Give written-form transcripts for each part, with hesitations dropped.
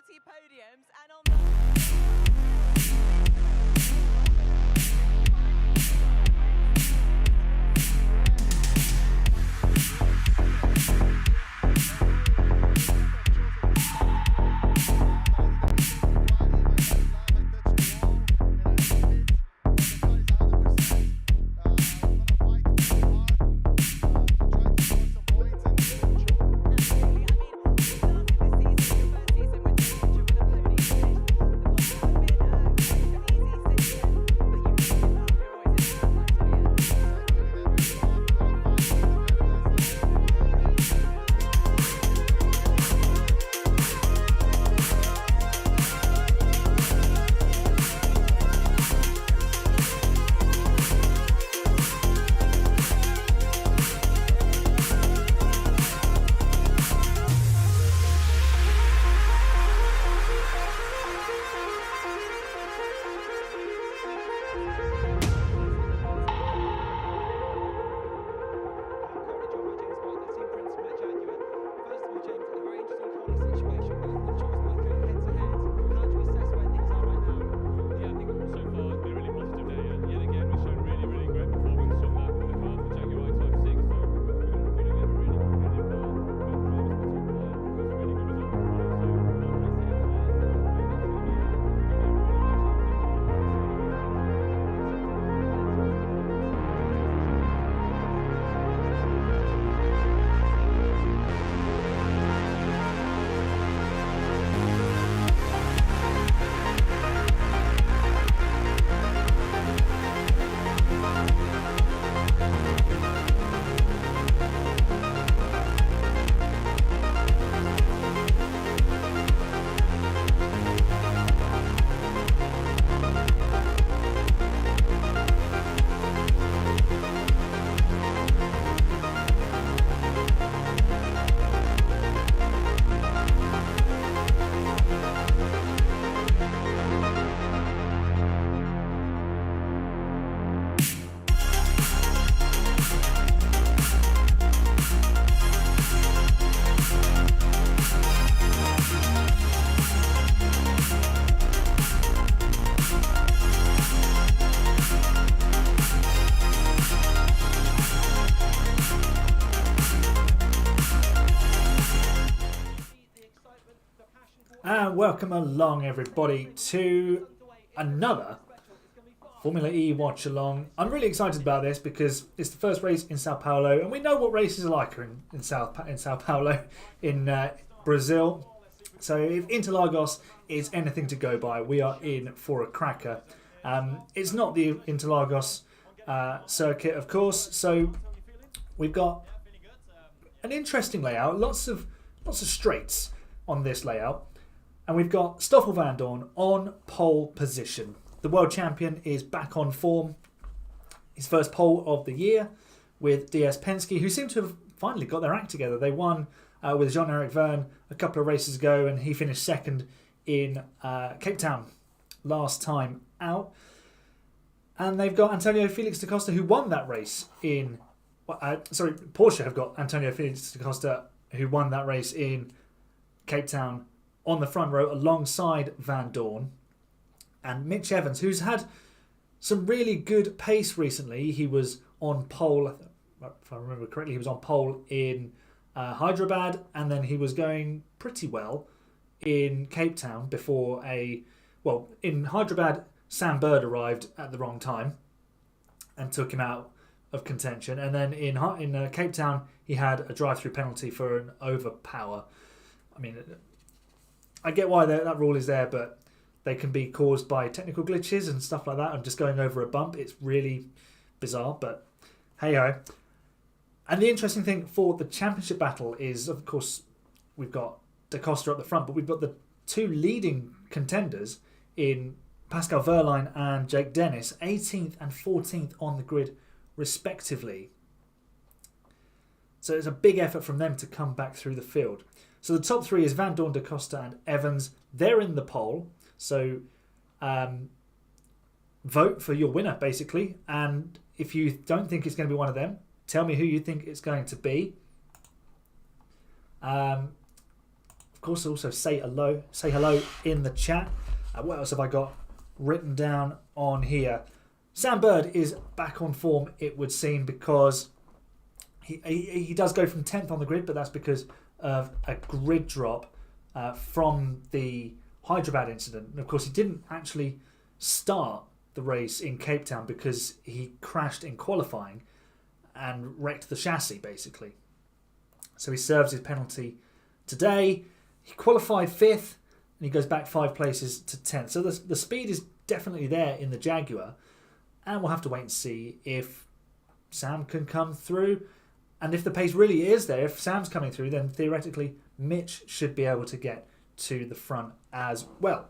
multi-podiums and on And welcome along, everybody, to another Formula E watch along. I'm really excited about this because it's the first race in Sao Paulo, and we know what races are like in Sao Paulo in Brazil. So if Interlagos is anything to go by, we are in for a cracker. It's not the Interlagos circuit, of course. So we've got an interesting layout, lots of straights on this layout. And we've got Stoffel Vandoorne on pole position. The world champion is back on form. His first pole of the year with DS Penske, who seem to have finally got their act together. They won with Jean-Eric Vergne a couple of races ago, and he finished second in Cape Town last time out. And they've got Antonio Felix da Costa, who won that race in... Porsche have got Antonio Felix da Costa, who won that race in Cape Town, on the front row alongside Vandoorne, and Mitch Evans, who's had some really good pace recently. He was on pole, if I remember correctly, he was on pole in Hyderabad, and then he was going pretty well in Cape Town before in Hyderabad, Sam Bird arrived at the wrong time and took him out of contention, and then in Cape Town he had a drive-through penalty for an overpower. I mean, I get why that rule is there, but they can be caused by technical glitches and stuff like that. I'm just going over a bump. It's really bizarre, but hey-ho. And the interesting thing for the championship battle is, of course, we've got Da Costa up the front, but we've got the two leading contenders in Pascal Wehrlein and Jake Dennis, 18th and 14th on the grid, respectively. So it's a big effort from them to come back through the field. So the top three is Vandoorne, Da Costa and Evans. They're in the poll. So vote for your winner, basically. And if you don't think it's going to be one of them, tell me who you think it's going to be. Of course, also say hello in the chat. What else have I got written down on here? Sam Bird is back on form, it would seem, because he does go from 10th on the grid, but that's because of a grid drop from the Hyderabad incident. And of course, he didn't actually start the race in Cape Town because he crashed in qualifying and wrecked the chassis, basically. So he serves his penalty today. He qualified 5th, and he goes back 5 places to 10th. So the speed is definitely there in the Jaguar, and we'll have to wait and see if Sam can come through. And if the pace really is there, if Sam's coming through, then theoretically Mitch should be able to get to the front as well.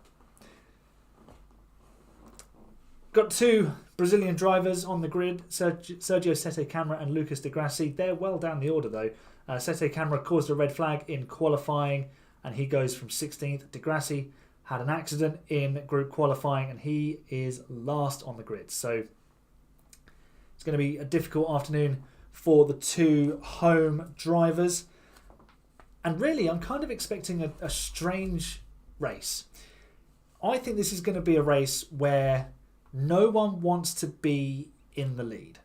Got 2 Brazilian drivers on the grid, Sergio Sete Câmara and Lucas de Grassi. They're well down the order though. Sete Câmara caused a red flag in qualifying and he goes from 16th. De Grassi had an accident in group qualifying and he is last on the grid. So it's going to be a difficult afternoon for the 2 home drivers. And really, I'm kind of expecting a strange race. I think this is going to be a race where no one wants to be in the lead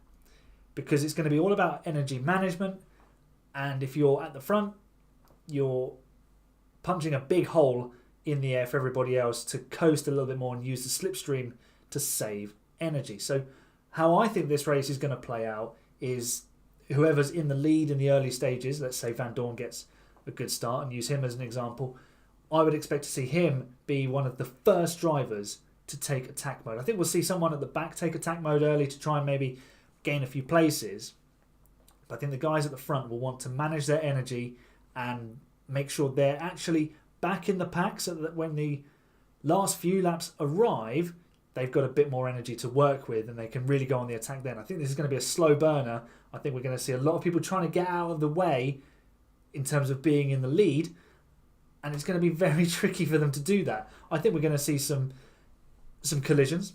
because it's going to be all about energy management. And if you're at the front, you're punching a big hole in the air for everybody else to coast a little bit more and use the slipstream to save energy. So how I think this race is going to play out is whoever's in the lead in the early stages, let's say Van Dorn gets a good start and use him as an example, I would expect to see him be one of the first drivers to take attack mode. I think we'll see someone at the back take attack mode early to try and maybe gain a few places. But I think the guys at the front will want to manage their energy and make sure they're actually back in the pack so that when the last few laps arrive, they've got a bit more energy to work with and they can really go on the attack then. I think this is going to be a slow burner. I think we're going to see a lot of people trying to get out of the way in terms of being in the lead, and it's going to be very tricky for them to do that. I think we're going to see some collisions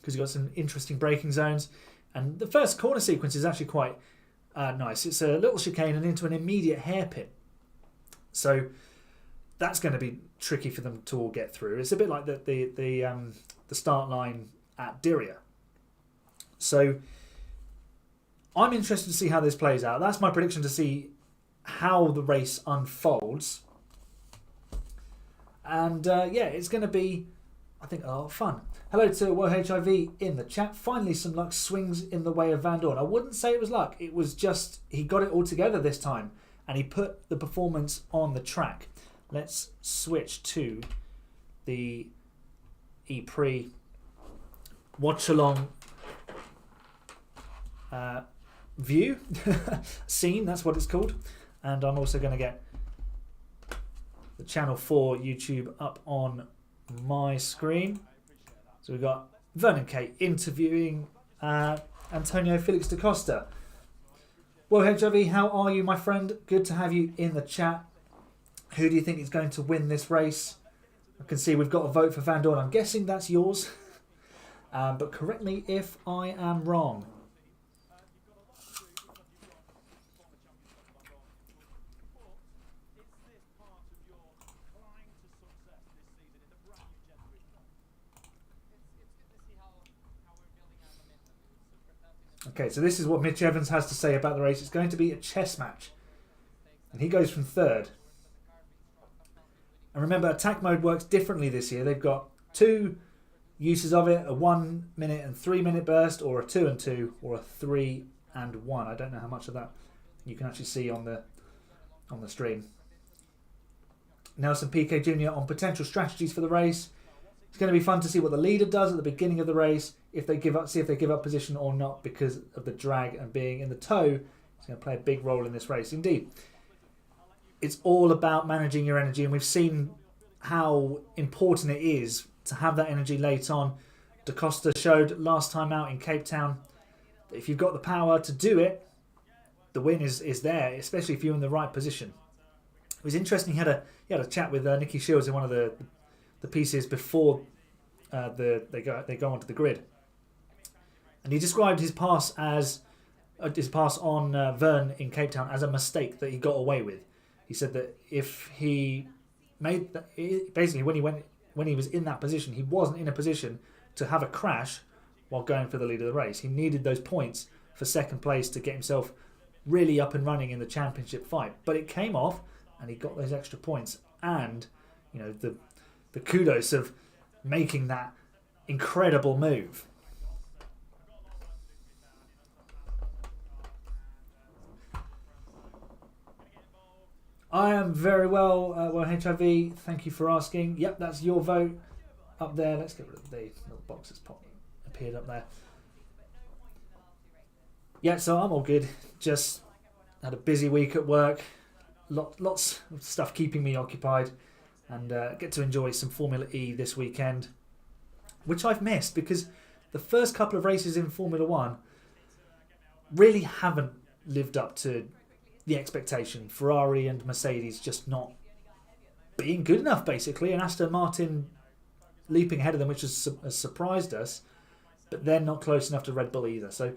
because you've got some interesting braking zones, and the first corner sequence is actually quite nice. It's a little chicane and into an immediate hairpin, so that's going to be tricky for them to all get through. It's a bit like the start line at Diriyah. So I'm interested to see how this plays out. That's my prediction, to see how the race unfolds. And yeah, it's going to be, I think, a lot of fun. Hello to WoHIV in the chat. Finally, some luck swings in the way of Van Dorn. I wouldn't say it was luck. It was just he got it all together this time and he put the performance on the track. Let's switch to the E-Prix watch along view scene, that's what it's called. And I'm also going to get the channel 4 YouTube up on my screen. So we've got Vernon Kate interviewing Antonio Felix da Costa. Well, hey Javi, how are you, my friend? Good to have you in the chat. Who do you think is going to win this race? I can see we've got a vote for Van Dorn. I'm guessing that's yours. But correct me if I am wrong. Okay, so this is what Mitch Evans has to say about the race. It's going to be a chess match. And he goes from 3rd. And remember, attack mode works differently this year. They've got 2 uses of it, a 1 minute and 3 minute burst, or a 2 and 2, or a 3 and 1. I don't know how much of that you can actually see on the stream. Nelson Piquet Jr. on potential strategies for the race. It's going to be fun to see what the leader does at the beginning of the race. If they give up, see if they give up position or not because of the drag and being in the tow. It's going to play a big role in this race. Indeed, it's all about managing your energy, and we've seen how important it is to have that energy late on. Da Costa showed last time out in Cape Town that if you've got the power to do it, the win is there, especially if you're in the right position. It was interesting. He had a chat with Nicky Shields in one of the pieces before they go onto the grid, and he described his pass on Vern in Cape Town as a mistake that he got away with. He said that if he basically when he was in that position, he wasn't in a position to have a crash while going for the lead of the race. He needed those points for second place to get himself really up and running in the championship fight. But it came off, and he got those extra points, and the kudos of making that incredible move. I am very well, HIV. Thank you for asking. Yep, that's your vote up there. Let's get rid of the little box that's appeared up there. Yeah, so I'm all good. Just had a busy week at work. Lots of stuff keeping me occupied, and get to enjoy some Formula E this weekend, which I've missed because the first couple of races in Formula One really haven't lived up to the expectation. Ferrari and Mercedes just not being good enough, basically, and Aston Martin leaping ahead of them, which has surprised us, but they're not close enough to Red Bull either. So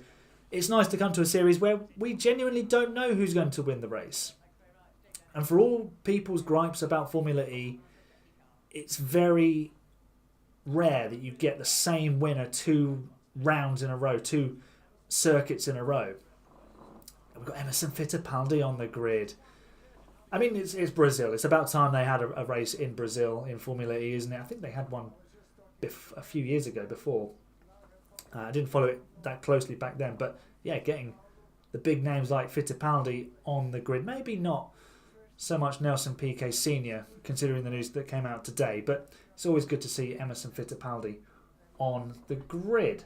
it's nice to come to a series where we genuinely don't know who's going to win the race. And for all people's gripes about Formula E, it's very rare that you get the same winner 2 rounds in a row, 2 circuits in a row. We've got Emerson Fittipaldi on the grid. I mean, it's Brazil. It's about time they had a race in Brazil in Formula E, isn't it? I think they had one a few years ago before. I didn't follow it that closely back then. But yeah, getting the big names like Fittipaldi on the grid. Maybe not so much Nelson Piquet Sr., considering the news that came out today. But it's always good to see Emerson Fittipaldi on the grid.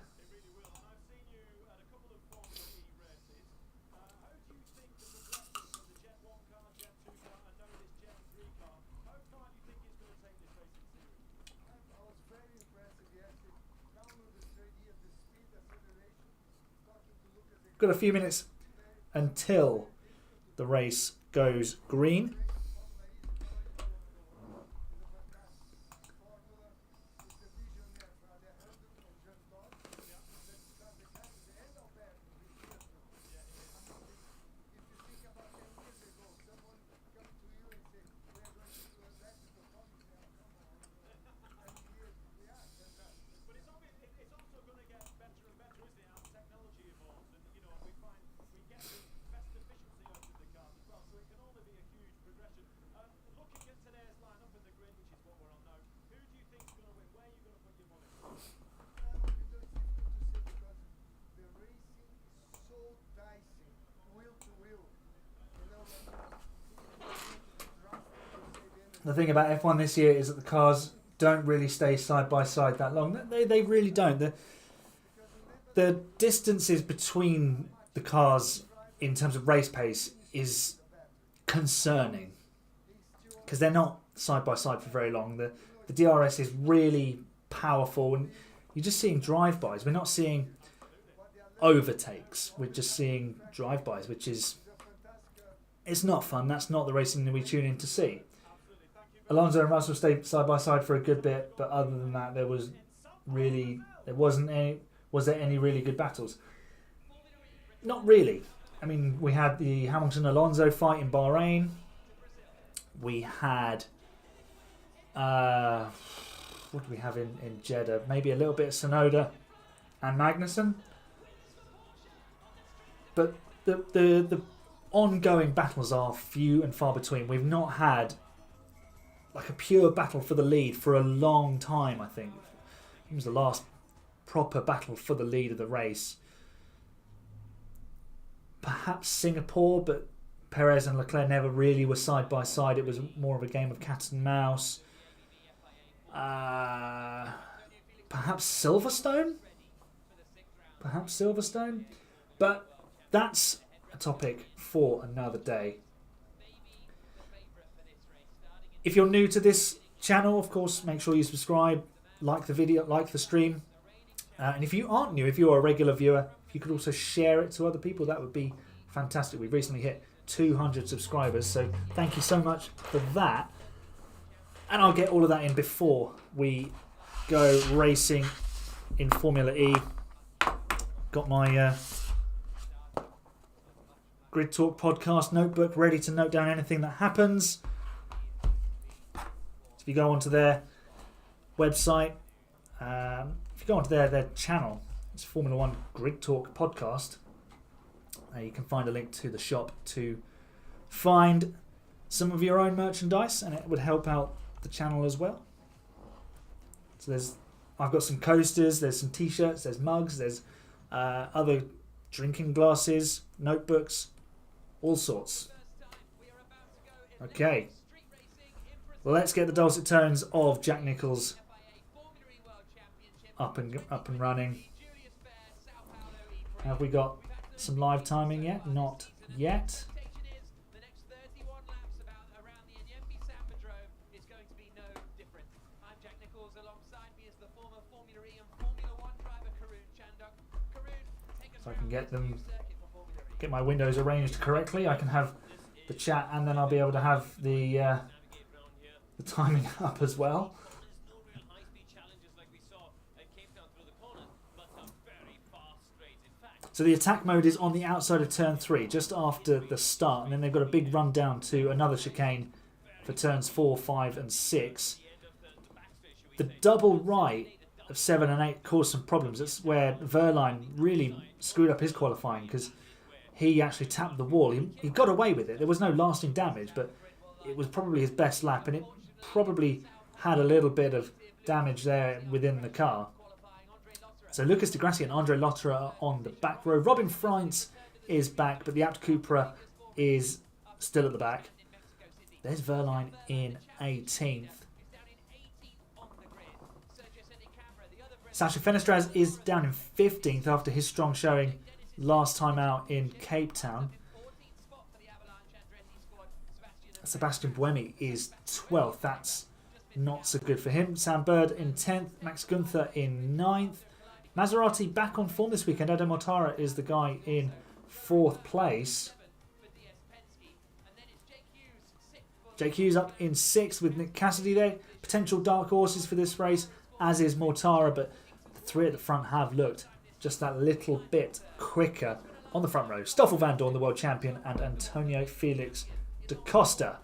Got a few minutes until the race goes green. The thing about F1 this year is that the cars don't really stay side by side that long. They really don't. The distances between the cars in terms of race pace is concerning because they're not side by side for very long. The DRS is really powerful, and you're just seeing drive-bys. We're not seeing overtakes. We're just seeing drive-bys, which is it's not fun. That's not the racing that we tune in to see. Alonso and Russell stayed side by side for a good bit, but other than that, was there any really good battles? Not really. I mean, we had the Hamilton-Alonso fight in Bahrain. We had what do we have in Jeddah? Maybe a little bit of Tsunoda and Magnussen. But the ongoing battles are few and far between. We've not had like a pure battle for the lead for a long time, I think. It was the last proper battle for the lead of the race. Perhaps Singapore, but Perez and Leclerc never really were side by side. It was more of a game of cat and mouse. Perhaps Silverstone? But that's a topic for another day. If you're new to this channel, of course, make sure you subscribe, like the video, like the stream. And if you aren't new, if you're a regular viewer, if you could also share it to other people, that would be fantastic. We've recently hit 200 subscribers, so thank you so much for that. And I'll get all of that in before we go racing in Formula E. Got my Grid Talk podcast notebook ready to note down anything that happens. you go onto their website, if you go onto their channel, it's Formula One Grid Talk podcast. You can find a link to the shop to find some of your own merchandise, and it would help out the channel as well. So I've got some coasters, there's some t-shirts, there's mugs, there's other drinking glasses, notebooks, all sorts. Okay, well, let's get the dulcet tones of Jack Nicholls up and running. Have we got some live timing yet? Not yet. If I can get my windows arranged correctly, I can have the chat, and then I'll be able to have the timing up as well. So the attack mode is on the outside of turn 3, just after the start, and then they've got a big run down to another chicane for turns 4, 5 and 6. The double right of 7 and 8 caused some problems. That's where Verline really screwed up his qualifying, because he actually tapped the wall. He got away with it. There was no lasting damage, but it was probably his best lap, and it probably had a little bit of damage there within the car. So Lucas Di Grassi and Andre Lotterer are on the back row. Robin Freintz is back, but the Abt Cupra is still at the back. There's Verline in 18th. Sasha Fenestraz is down in 15th after his strong showing last time out in Cape Town. Sebastian Buemi is 12th. That's not so good for him. Sam Bird in 10th. Max Gunther in 9th. Maserati back on form this weekend. Edo Mortara is the guy in 4th place. Jake Hughes up in 6th with Nick Cassidy there. Potential dark horses for this race, as is Mortara, but the 3 at the front have looked just that little bit quicker. On the front row, Stoffel Van Dorn, the world champion, and Antonio Felix da Costa.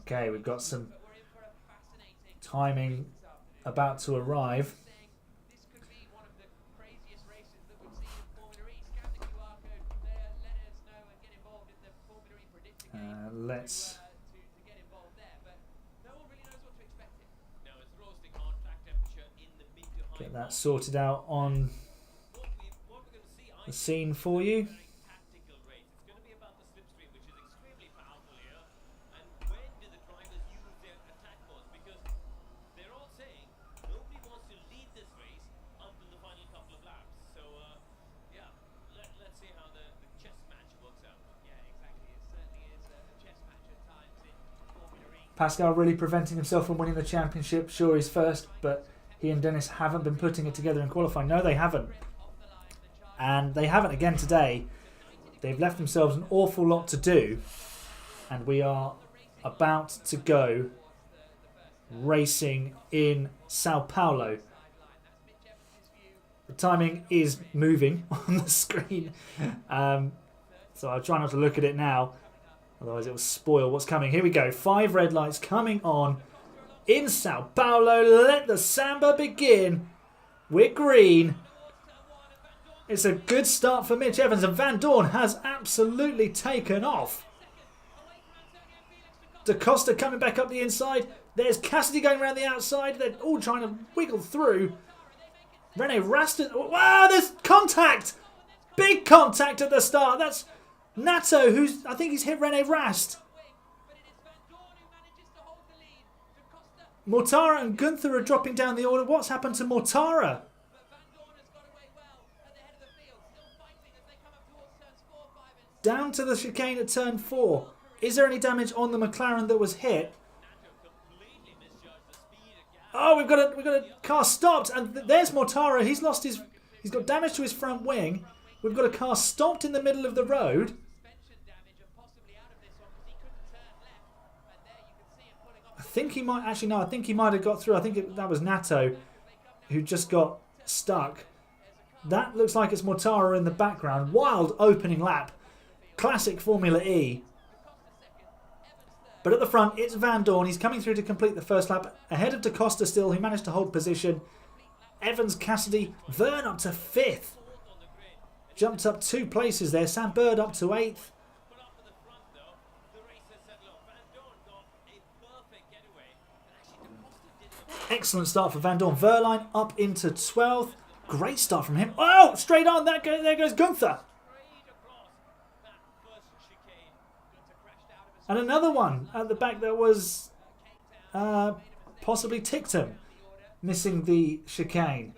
Okay, we've got some timing about to arrive. Let's get that sorted out on the scene for you. Pascal really preventing himself from winning the championship. Sure, he's first, but he and Dennis haven't been putting it together in qualifying. No, they haven't. And they haven't again today. They've left themselves an awful lot to do. And we are about to go racing in Sao Paulo. The timing is moving on the screen. So I'll try not to look at it now. Otherwise it will spoil what's coming. Here we go. 5 red lights coming on in Sao Paulo. Let the samba begin. We're green. It's a good start for Mitch Evans, and Van Dorn has absolutely taken off. Da Costa coming back up the inside. There's Cassidy going around the outside. They're all trying to wiggle through. Rene Rast. Wow, there's contact. Big contact at the start. That's Nato, who's, I think he's hit Rene Rast. Mortara and Gunther are dropping down the order. What's happened to Mortara? Down to the chicane at turn 4. Is there any damage on the McLaren that was hit? Oh, we've got a car stopped, and there's Mortara. He's got damage to his front wing. We've got a car stopped in the middle of the road. I think he might actually no. I think he might have got through. I think that was Nato who just got stuck. That looks like it's Mortara in the background. Wild opening lap. Classic Formula E. But at the front, it's Van Dorn. He's coming through to complete the first lap. Ahead of Da Costa still. He managed to hold position. Evans, Cassidy, Verne up to 5th. Jumped up 2 places there. Sam Bird up to 8th. Excellent start for Van Dorn. Verline up into 12th. Great start from him. Oh, straight on. There goes Gunther. And another one at the back that was possibly Tictum, missing the chicane.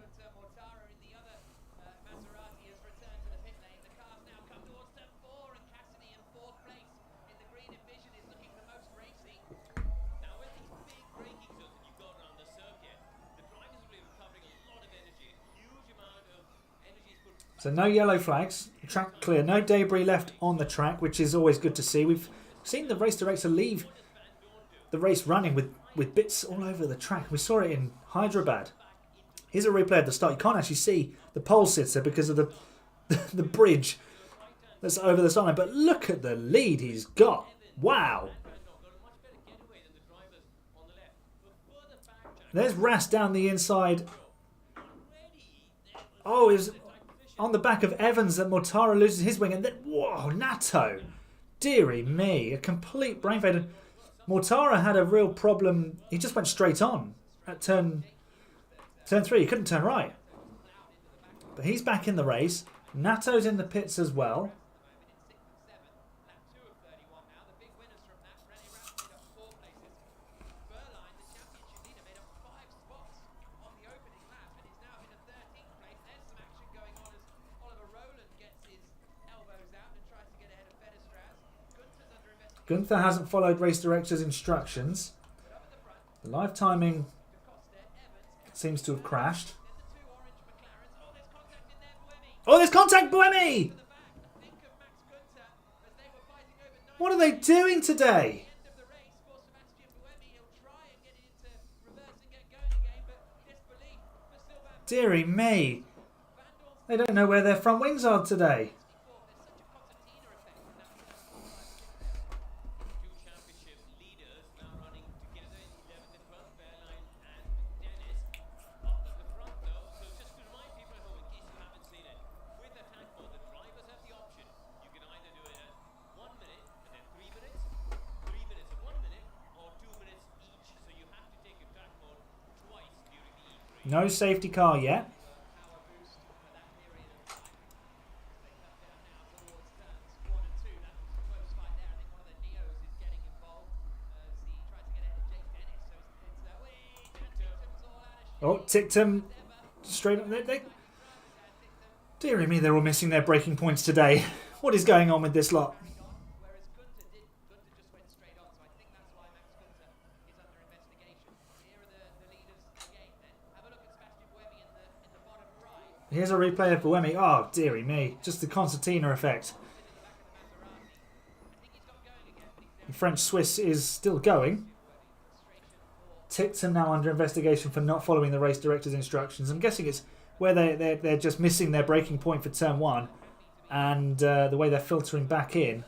So no yellow flags, track clear, no debris left on the track, which is always good to see. We've seen the race director leave the race running with bits all over the track. We saw it in Hyderabad. Here's a replay at the start. You can't actually see the pole sitter because of the bridge that's over the start line. But look at the lead he's got. Wow. There's Ras down the inside. Oh, it was on the back of Evans that Mortara loses his wing. And then, whoa, Nato. Deary me. A complete brain fade. Mortara had a real problem. He just went straight on at turn 3. He couldn't turn right. But he's back in the race. Nato's in the pits as well. Gunther hasn't followed race director's instructions. The live timing seems to have crashed. Oh, there's contact, Buemi! What are they doing today? Deary me. They don't know where their front wings are today. No safety car yet. Oh, Tictum straight up. Dear me, they're all missing their braking points today. What is going on with this lot? Here's a replay of Buemi. Oh, dearie me. Just the concertina effect. The French-Swiss is still going. Tictum now under investigation for not following the race director's instructions. I'm guessing it's where they're just missing their braking point for turn 1 and the way they're filtering back in.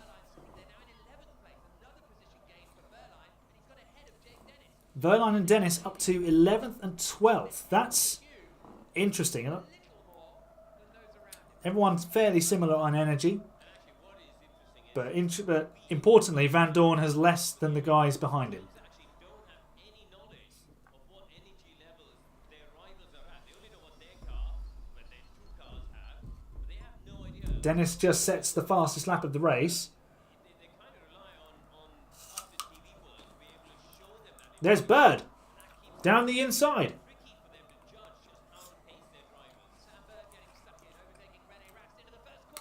Verline and Dennis up to 11th and 12th. That's interesting. Everyone's fairly similar on energy. But importantly, Van Dorn has less than the guys behind him. Dennis just sets the fastest lap of the race. There's Bird down the inside.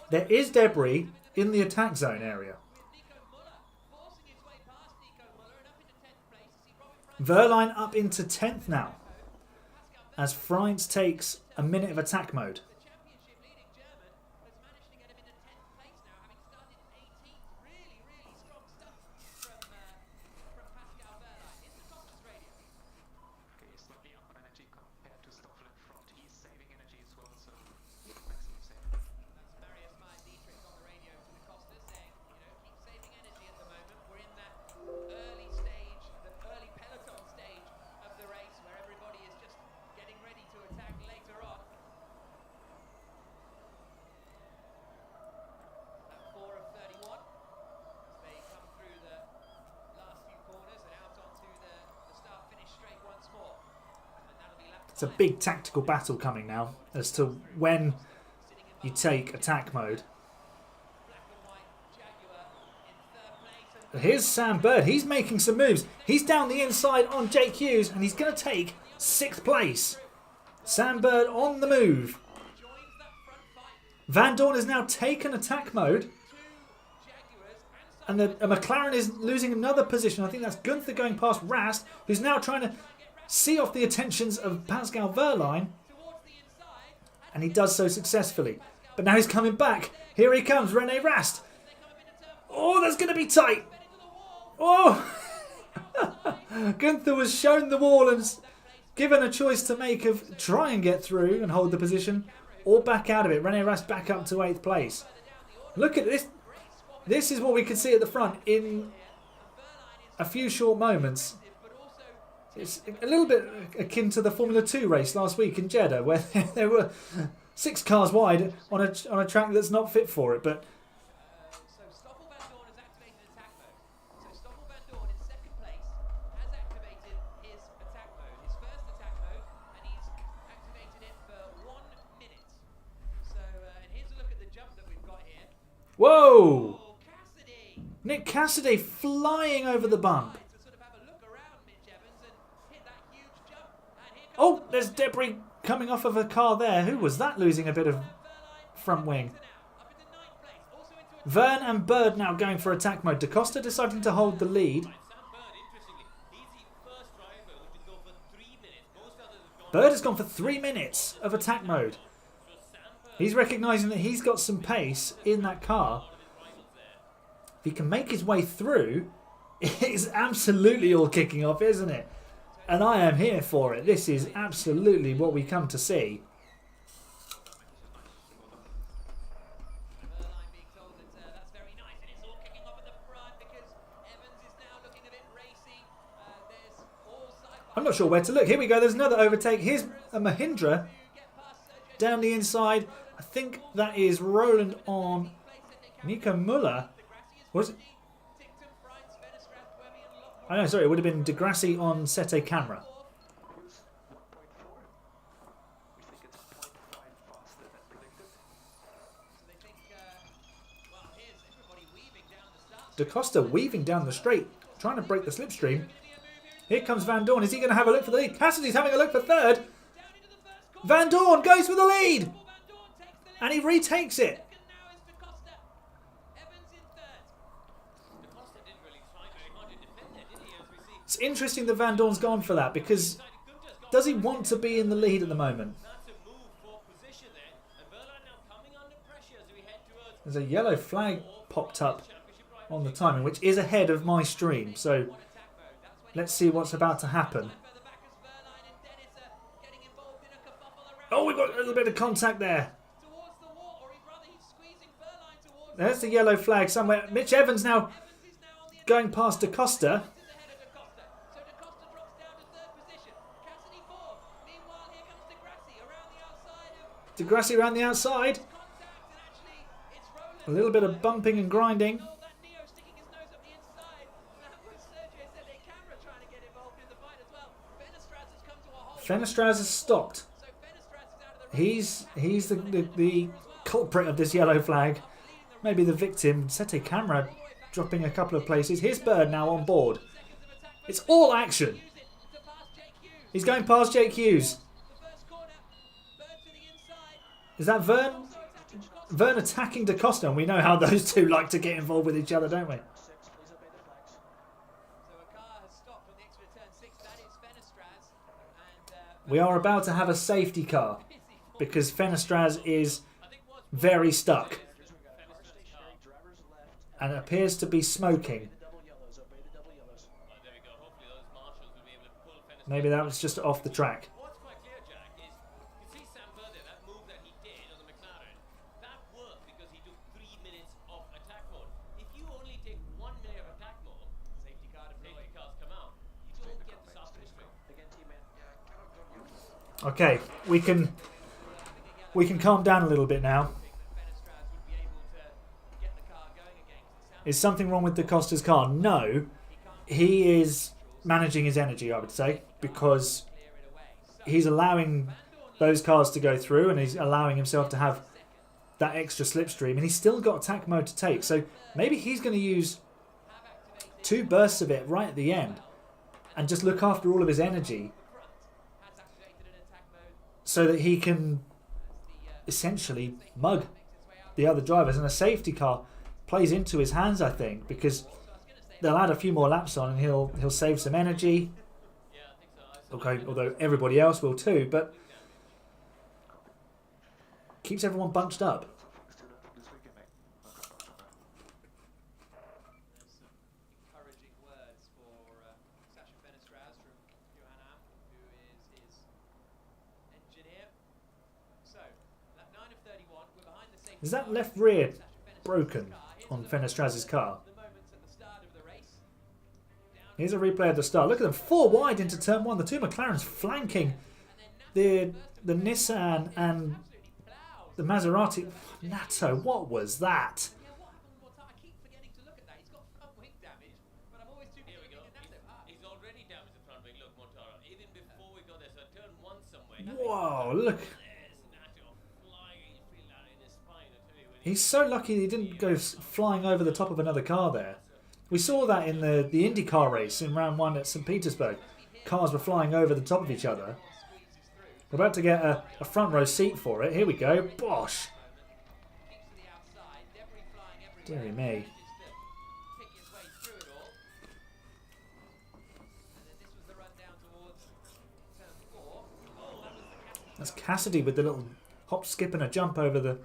There is debris in the attack zone area. Verline up into 10th now, as France takes a minute of attack mode. It's a big tactical battle coming now as to when you take attack mode. Here's Sam Bird. He's making some moves. He's down the inside on Jake Hughes and he's going to take 6th place. Sam Bird on the move. Van Dorn has now taken attack mode. And the McLaren is losing another position. I think that's Gunther going past Rast, who's now trying to see off the attentions of Pascal Wehrlein. And he does so successfully. But now he's coming back. Here he comes, Rene Rast. Oh, that's going to be tight. Oh! Gunther was shown the wall and given a choice to make of try and get through and hold the position or back out of it. Rene Rast back up to 8th place. Look at this. This is what we could see at the front in a few short moments. It's a little bit akin to the Formula 2 race last week in Jeddah, where there were 6 cars wide on a track that's not fit for it. But whoa! Nick Cassidy flying over the bump. Oh, there's debris coming off of a car there. Who was that losing a bit of front wing? Verne and Bird now going for attack mode. Da Costa deciding to hold the lead. Bird has gone for 3 minutes of attack mode. He's recognising that he's got some pace in that car. If he can make his way through, it's absolutely all kicking off, isn't it? And I am here for it. This is absolutely what we come to see. I'm not sure where to look. Here we go. There's another overtake. Here's a Mahindra down the inside. I think that is Roland on Nico Muller. Was it? I know, sorry, it would have been Degrassi on Sette Camera. Da Costa weaving down the straight, trying to break the slipstream. Here comes Van Dorn. Is he going to have a look for the lead? Cassidy's having a look for 3rd. Van Dorn goes for the lead. And he retakes it. It's interesting that Van Dorn's gone for that, because does he want to be in the lead at the moment? There's a yellow flag popped up on the timing, which is ahead of my stream. So let's see what's about to happen. Oh, we've got a little bit of contact there. There's the yellow flag somewhere. Mitch Evans now going past Da Costa. Degrassi around the outside. A little bit of bumping and grinding. Fenestraz has stopped. He's the culprit of this yellow flag. Maybe the victim. Sette Camera dropping a couple of places. Here's Bird now on board. It's all action. He's going past Jake Hughes. Is that Verne? Verne attacking Da Costa, and we know how those two like to get involved with each other, don't we? We are about to have a safety car because Fenestraz is very stuck and appears to be smoking. Maybe that was just off the track. Okay, we can calm down a little bit now. Is something wrong with Da Costa's car? No, he is managing his energy, I would say, because he's allowing those cars to go through, and he's allowing himself to have that extra slipstream, and he's still got attack mode to take. So maybe he's going to use 2 bursts of it right at the end and just look after all of his energy so that he can essentially mug the other drivers. And a safety car plays into his hands, I think, because they'll add a few more laps on and he'll save some energy. Okay, although everybody else will too, but keeps everyone bunched up. Is that left rear broken on Fenestraz's car? Here's a replay of the start. Look at them, 4 wide into turn 1. The 2 McLarens flanking the Nissan and the Maserati. Nato, what was that? Whoa, look. He's so lucky he didn't go flying over the top of another car there. We saw that in the IndyCar race in round 1 at St. Petersburg. Cars were flying over the top of each other. We're about to get a front row seat for it. Here we go. Bosh. Deary me. That's Cassidy with the little hop, skip and a jump over the...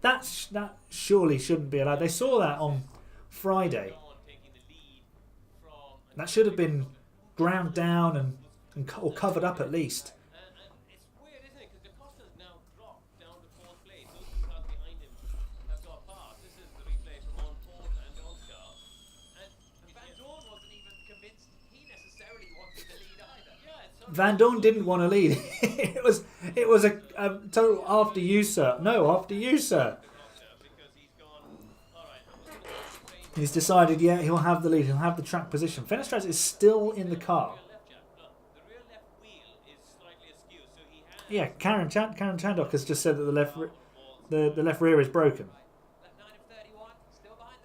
That surely shouldn't be allowed. They saw that on Friday. That should have been ground down or covered up at least. Van Dorn didn't want to lead. it was a total after you, sir. No, after you, sir. He's decided, yeah, he'll have the lead. He'll have the track position. Fenestraz is still in the car. Yeah, Karen Chandok has just said that the left rear is broken.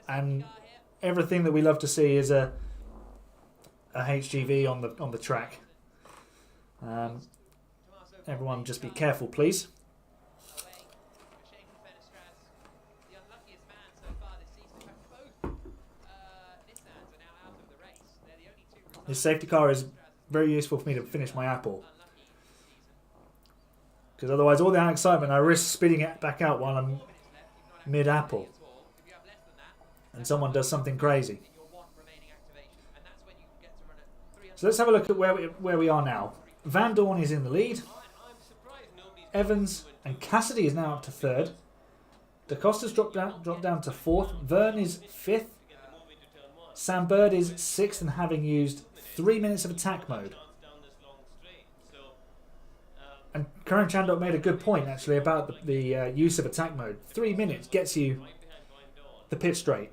And everything that we love to see is a HGV on the track. Everyone just be careful, please. This safety car is very useful for me to finish my apple. Because otherwise all that excitement I risk spitting it back out while I'm mid-apple. And someone does something crazy. So let's have a look at where we are now. Van Dorn is in the lead. Evans and Cassidy is now up to 3rd. Da Costa's dropped down to 4th. Verne is 5th. Sam Bird is 6th and having used 3 minutes of attack mode. And Karan Chandok made a good point actually about the use of attack mode. 3 minutes gets you the pit straight,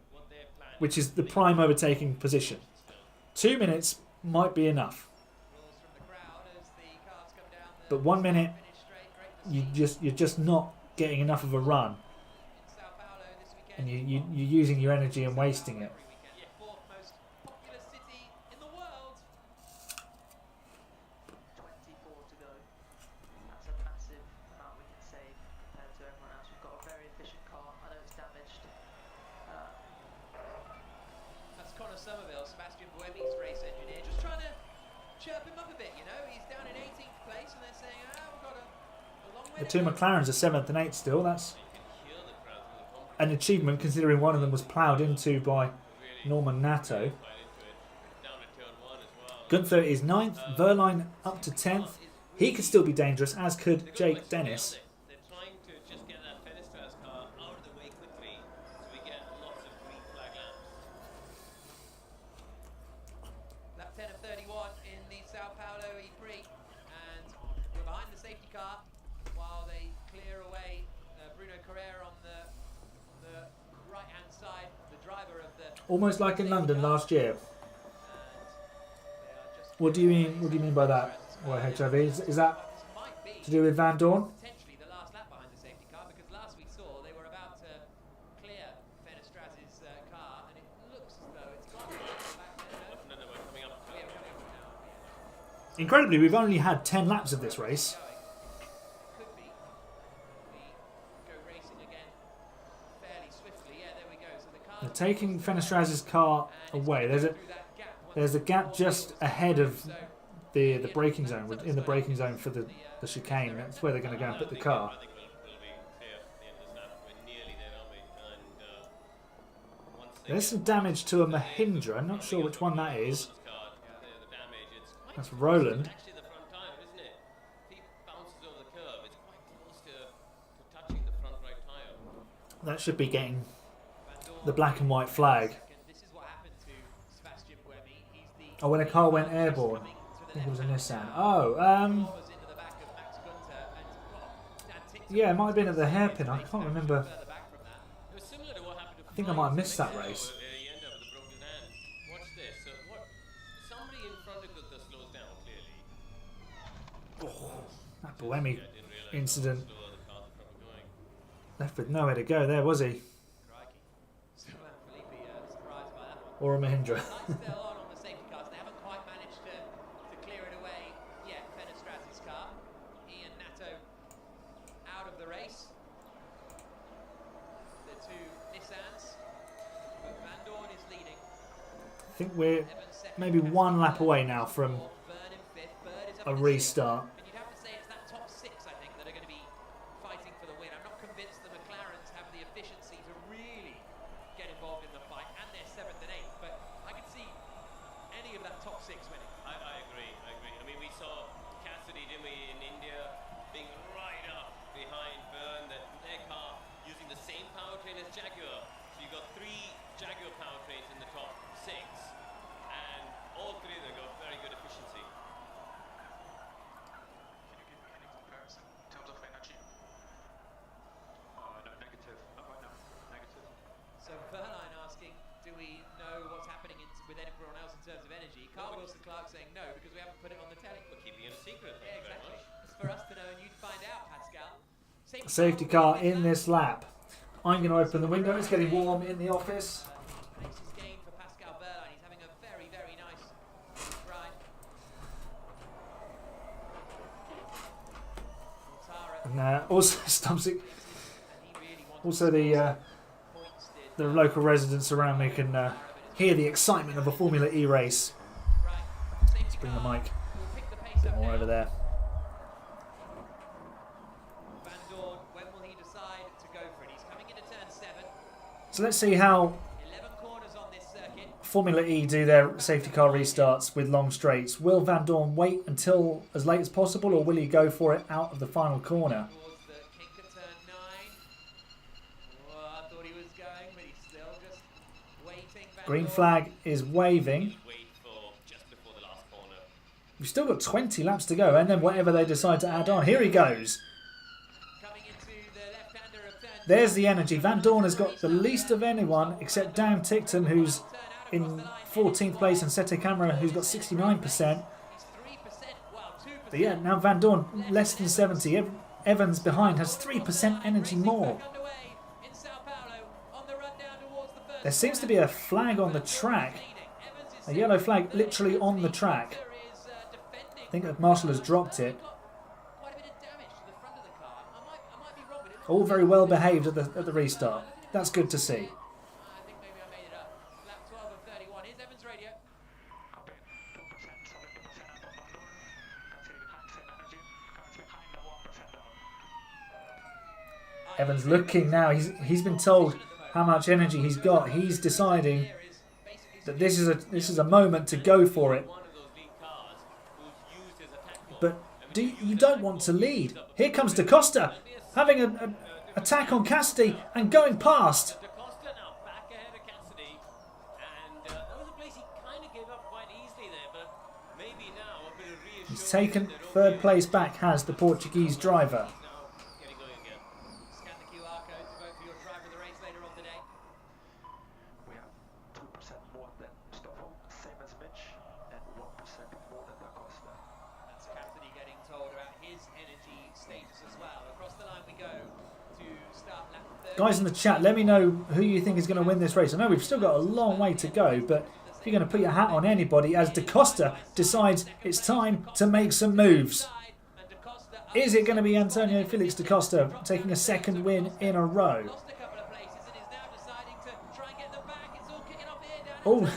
which is the prime overtaking position. 2 minutes might be enough. But 1 minute, you're just not getting enough of a run, and you're using your energy and wasting it. The 2 McLarens are 7th and 8th still. That's an achievement considering one of them was ploughed into by Norman Nato. Gunther is 9th. Verline up to 10th. He could still be dangerous, as could Jake Dennis. Lap 10 of 31 in the Sao Paulo E-Prix, and we're behind the safety car while they clear away Bruno Carrera on the right-hand side, the driver of the... Almost like in London last year. What do you mean by that? Or HIV. Is that This might be to do with Van Dorn? potentially the last lap behind the safety car, because last we saw they were about to clear Fenestrazi's car, and it looks as though it's gone back there. No, we're coming up. Oh, yeah, we're coming up now. Yeah. Incredibly, we've only had 10 laps of this race. Could be. We go racing again fairly swiftly. Yeah, there we go. So the car They're taking Fenestrazi's car away. There's a gap just ahead of the braking zone, in the braking zone for the chicane. That's where they're going to go and put the car. I think we'll be clear at the end of this lap. We're nearly there, aren't we? And once they There's some damage to a Mahindra. I'm not sure which one that is. the damage, it's quite That's Roland. actually the front tire, isn't it? He bounces over the curve. It's quite close to touching the front right tire. That should be getting the black and white flag. This is what happened to Sebastian Buemi. He's the Oh, when a car went airborne. I think it was a Nissan. Oh, was into the back of Max Gunter and Dan Tickton yeah, it might have been at the hairpin. I can't remember. further back from that. It was similar to what happened to I think I might have missed that race. He ended up with a broken hand. Watch this. So what? Somebody in front of Gutta slows down clearly. That Buemi I didn't realize incident. how slower the cars in front were going. Left with nowhere to go there, was he? Crikey. So Felipe surprised by that one. Or a Mahindra. Lights still on the safety cars. They haven't quite managed to clear it away yet. Fenestrazi's car. Ian Nato out of the race. The two Nissans. But Van Dorn is leading. I think we're Evans second. maybe one lap away now from Bird in fifth. Bird is up a in sixth. restart. And you'd have to say it's that top six, I think, that are going to be fighting for the win. I'm not convinced the McLarens have the efficiency to really get involved in the fight, and they're seventh and eighth. But I could see any of that top six winning. I agree. I mean, we saw Cassidy, didn't we, in India, being right up behind Byrne, that their car using the same powertrain as Jaguar. So you got three Jaguar powertrains in the top six, and all three of them got very good efficiency. Can you give me any comparison in terms of energy? No, negative. Not right now. Negative. So Verline asking, do we know what's happening with everyone else in terms of energy? Carl Wilson-Clark saying no, because we haven't put it on the telly. We're keeping it a secret. Yeah, Thank you very exactly. much. It's for us to know, and you'd find out, Pascal. Safety car in this lap. I'm going to open the window. It's getting warm in the office. Pace is gained for Pascal Verline. He's having a very, very nice ride. Mortara, And also Stumpsic, and he really wants also to the score some points, did the local residents around me can hear the excitement of a Formula E race. Right. Safety Bring the car mic will pick the pace a bit up more now. over there. Van Dorn, when will he decide to go for it? He's coming into turn 7. So let's see how 11 corners on this circuit. Formula E do their safety car restarts with long straights. Will Van Dorn wait until as late as possible, or will he go for it out of the final corner? Towards the kink of turn 9. Oh, I thought he was going, but he's still just waiting. Van Green Dorn. flag is waving. Wait for just before the last corner. We've still got 20 laps to go, and then whatever they decide to add on. Here he goes. Coming into the left-hander of turn There's the energy. Van Dorn has got the least of anyone except Dan Tickton, who's in 14th place, and Sete Camera, who's got 69%. He's 3%. Wow, 2%. But yeah, now Van Dorn less than 70. Evans behind has 3% energy more. Back underway in Sao Paulo on the run down towards the first There seems to be a flag on the track. Evans is A yellow flag literally on the track. There is defending. I think that Marshall has dropped it. Quite a bit of damage to the front of the car. I might be wrong, but it looks All very well behaved at the restart. That's good to see. I think maybe I made it up. Lap 12 of 31. Here's Evans' radio. Copy. 2%, 70% up on Van Dorn. Can see behind same energy. Currently behind the 1% down. Evans looking now. He's been told how much energy he's got. He's deciding There is basically that this is a moment to go for it. One of those lead cars who's used his attack mode. But you don't want to lead. Here comes Da Costa having an attack on Cassidy and going past. Da Costa now back ahead of Cassidy, and that was a place he kind of gave up quite easily there, but maybe now a bit of reassurance. He's taken that, okay, third place back, has the Portuguese driver. he's now getting going again. scan the QR code to vote for your driver of the race later on today. We have 2% more than Stoffel, same as Mitch, and 1% more than Da Costa. That's Captain go to start lap 30. Guys in the chat, let me know who you think is going to win this race. I know we've still got a long way to go, but if you're going to put your hat on anybody, as Da Costa decides it's time to make some moves. Is it going to be Antonio Felix Da Costa taking a second win in a row? Lost a couple of places and is now deciding to try and get them back. It's all kicking off here down Oh. in turn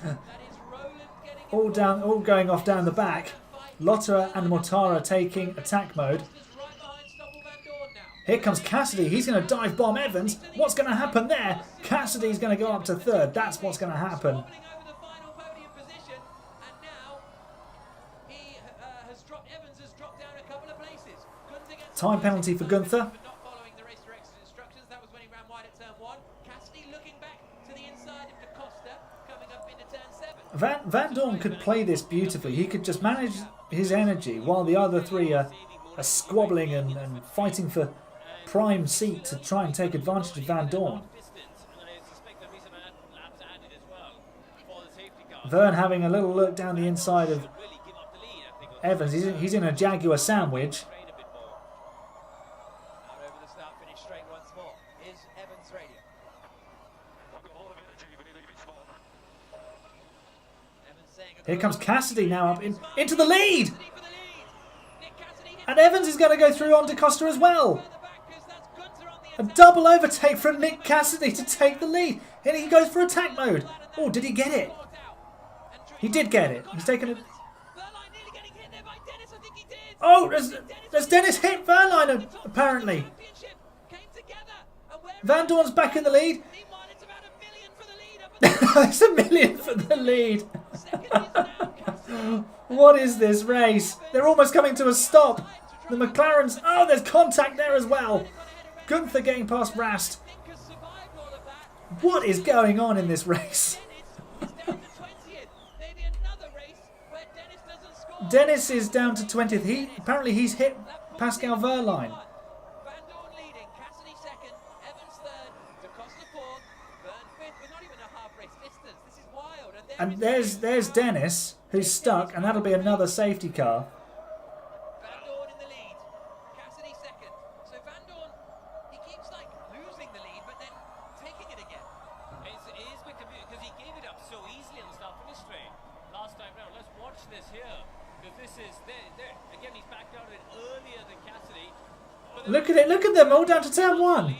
3. That is Roland getting all involved. down, all going off down the back. Lotta and Mortara taking attack mode. Costa's right behind Stoffel Van Dorn now. Here comes Cassidy. He's going to dive bomb Evans. What's going to happen there? Cassidy's going to go up to third. That's what's going to happen. Wobbling over the final podium position, and now he has dropped. Evans has dropped down a couple of places. Gunther gets Time penalty for Gunther. for not following the race director's instructions. That was when he ran wide at turn 1. Cassidy looking back to the inside of Da Costa, coming up into turn 7. Van Dorn could play this beautifully. He could just manage his energy while the other three are squabbling and fighting for prime seat to try and take advantage of Van Dorn. Vern having a little look down the inside of Evans. He's in a Jaguar sandwich. Out over the start finish straight once more. Is Evans radio. Evans saying Here comes Cassidy now up into the lead. Cassidy for the lead. Nick Cassidy hit And Evans is going to go through on Da Costa as well. further back because that's Gunther on the A attack. double overtake from Nick Cassidy to take the lead. And he goes for attack mode. Oh, did he get it? Walked out. And Drew- He did get it. He's taken it. Verline nearly getting hit there by Dennis. I think he did. Oh, there's Dennis hit Verline apparently. Championship came together. And where Van Dorn's back in the lead. meanwhile it's about $1 million for the lead up at It's $1 million for the lead. the second is now Cassidy. What is this race? They're almost coming to a stop. The McLarens. Oh, there's contact there as well. Gunther getting past Rast. Nick has survived all of that. What is going on in this race? Dennis is down to 20th. Maybe another race where Dennis doesn't score. Dennis is down to 20th. Apparently he's hit Pascal Verline. Van Dorn leading, Cassidy second, Evans third, Da Costa fourth, Vern fifth. We're not even a half race distance. This is wild. And there's Dennis who's stuck, and that'll be another safety car. Van Dorn in the lead, Cassidy second. So Van Dorn, he keeps like losing the lead, but then taking it again. It is because he gave it up so easily on the start finish straight last time round. Let's watch this here, because this is there again. He's backed out of it earlier than Cassidy. Look at it. Look at them all down to turn 1.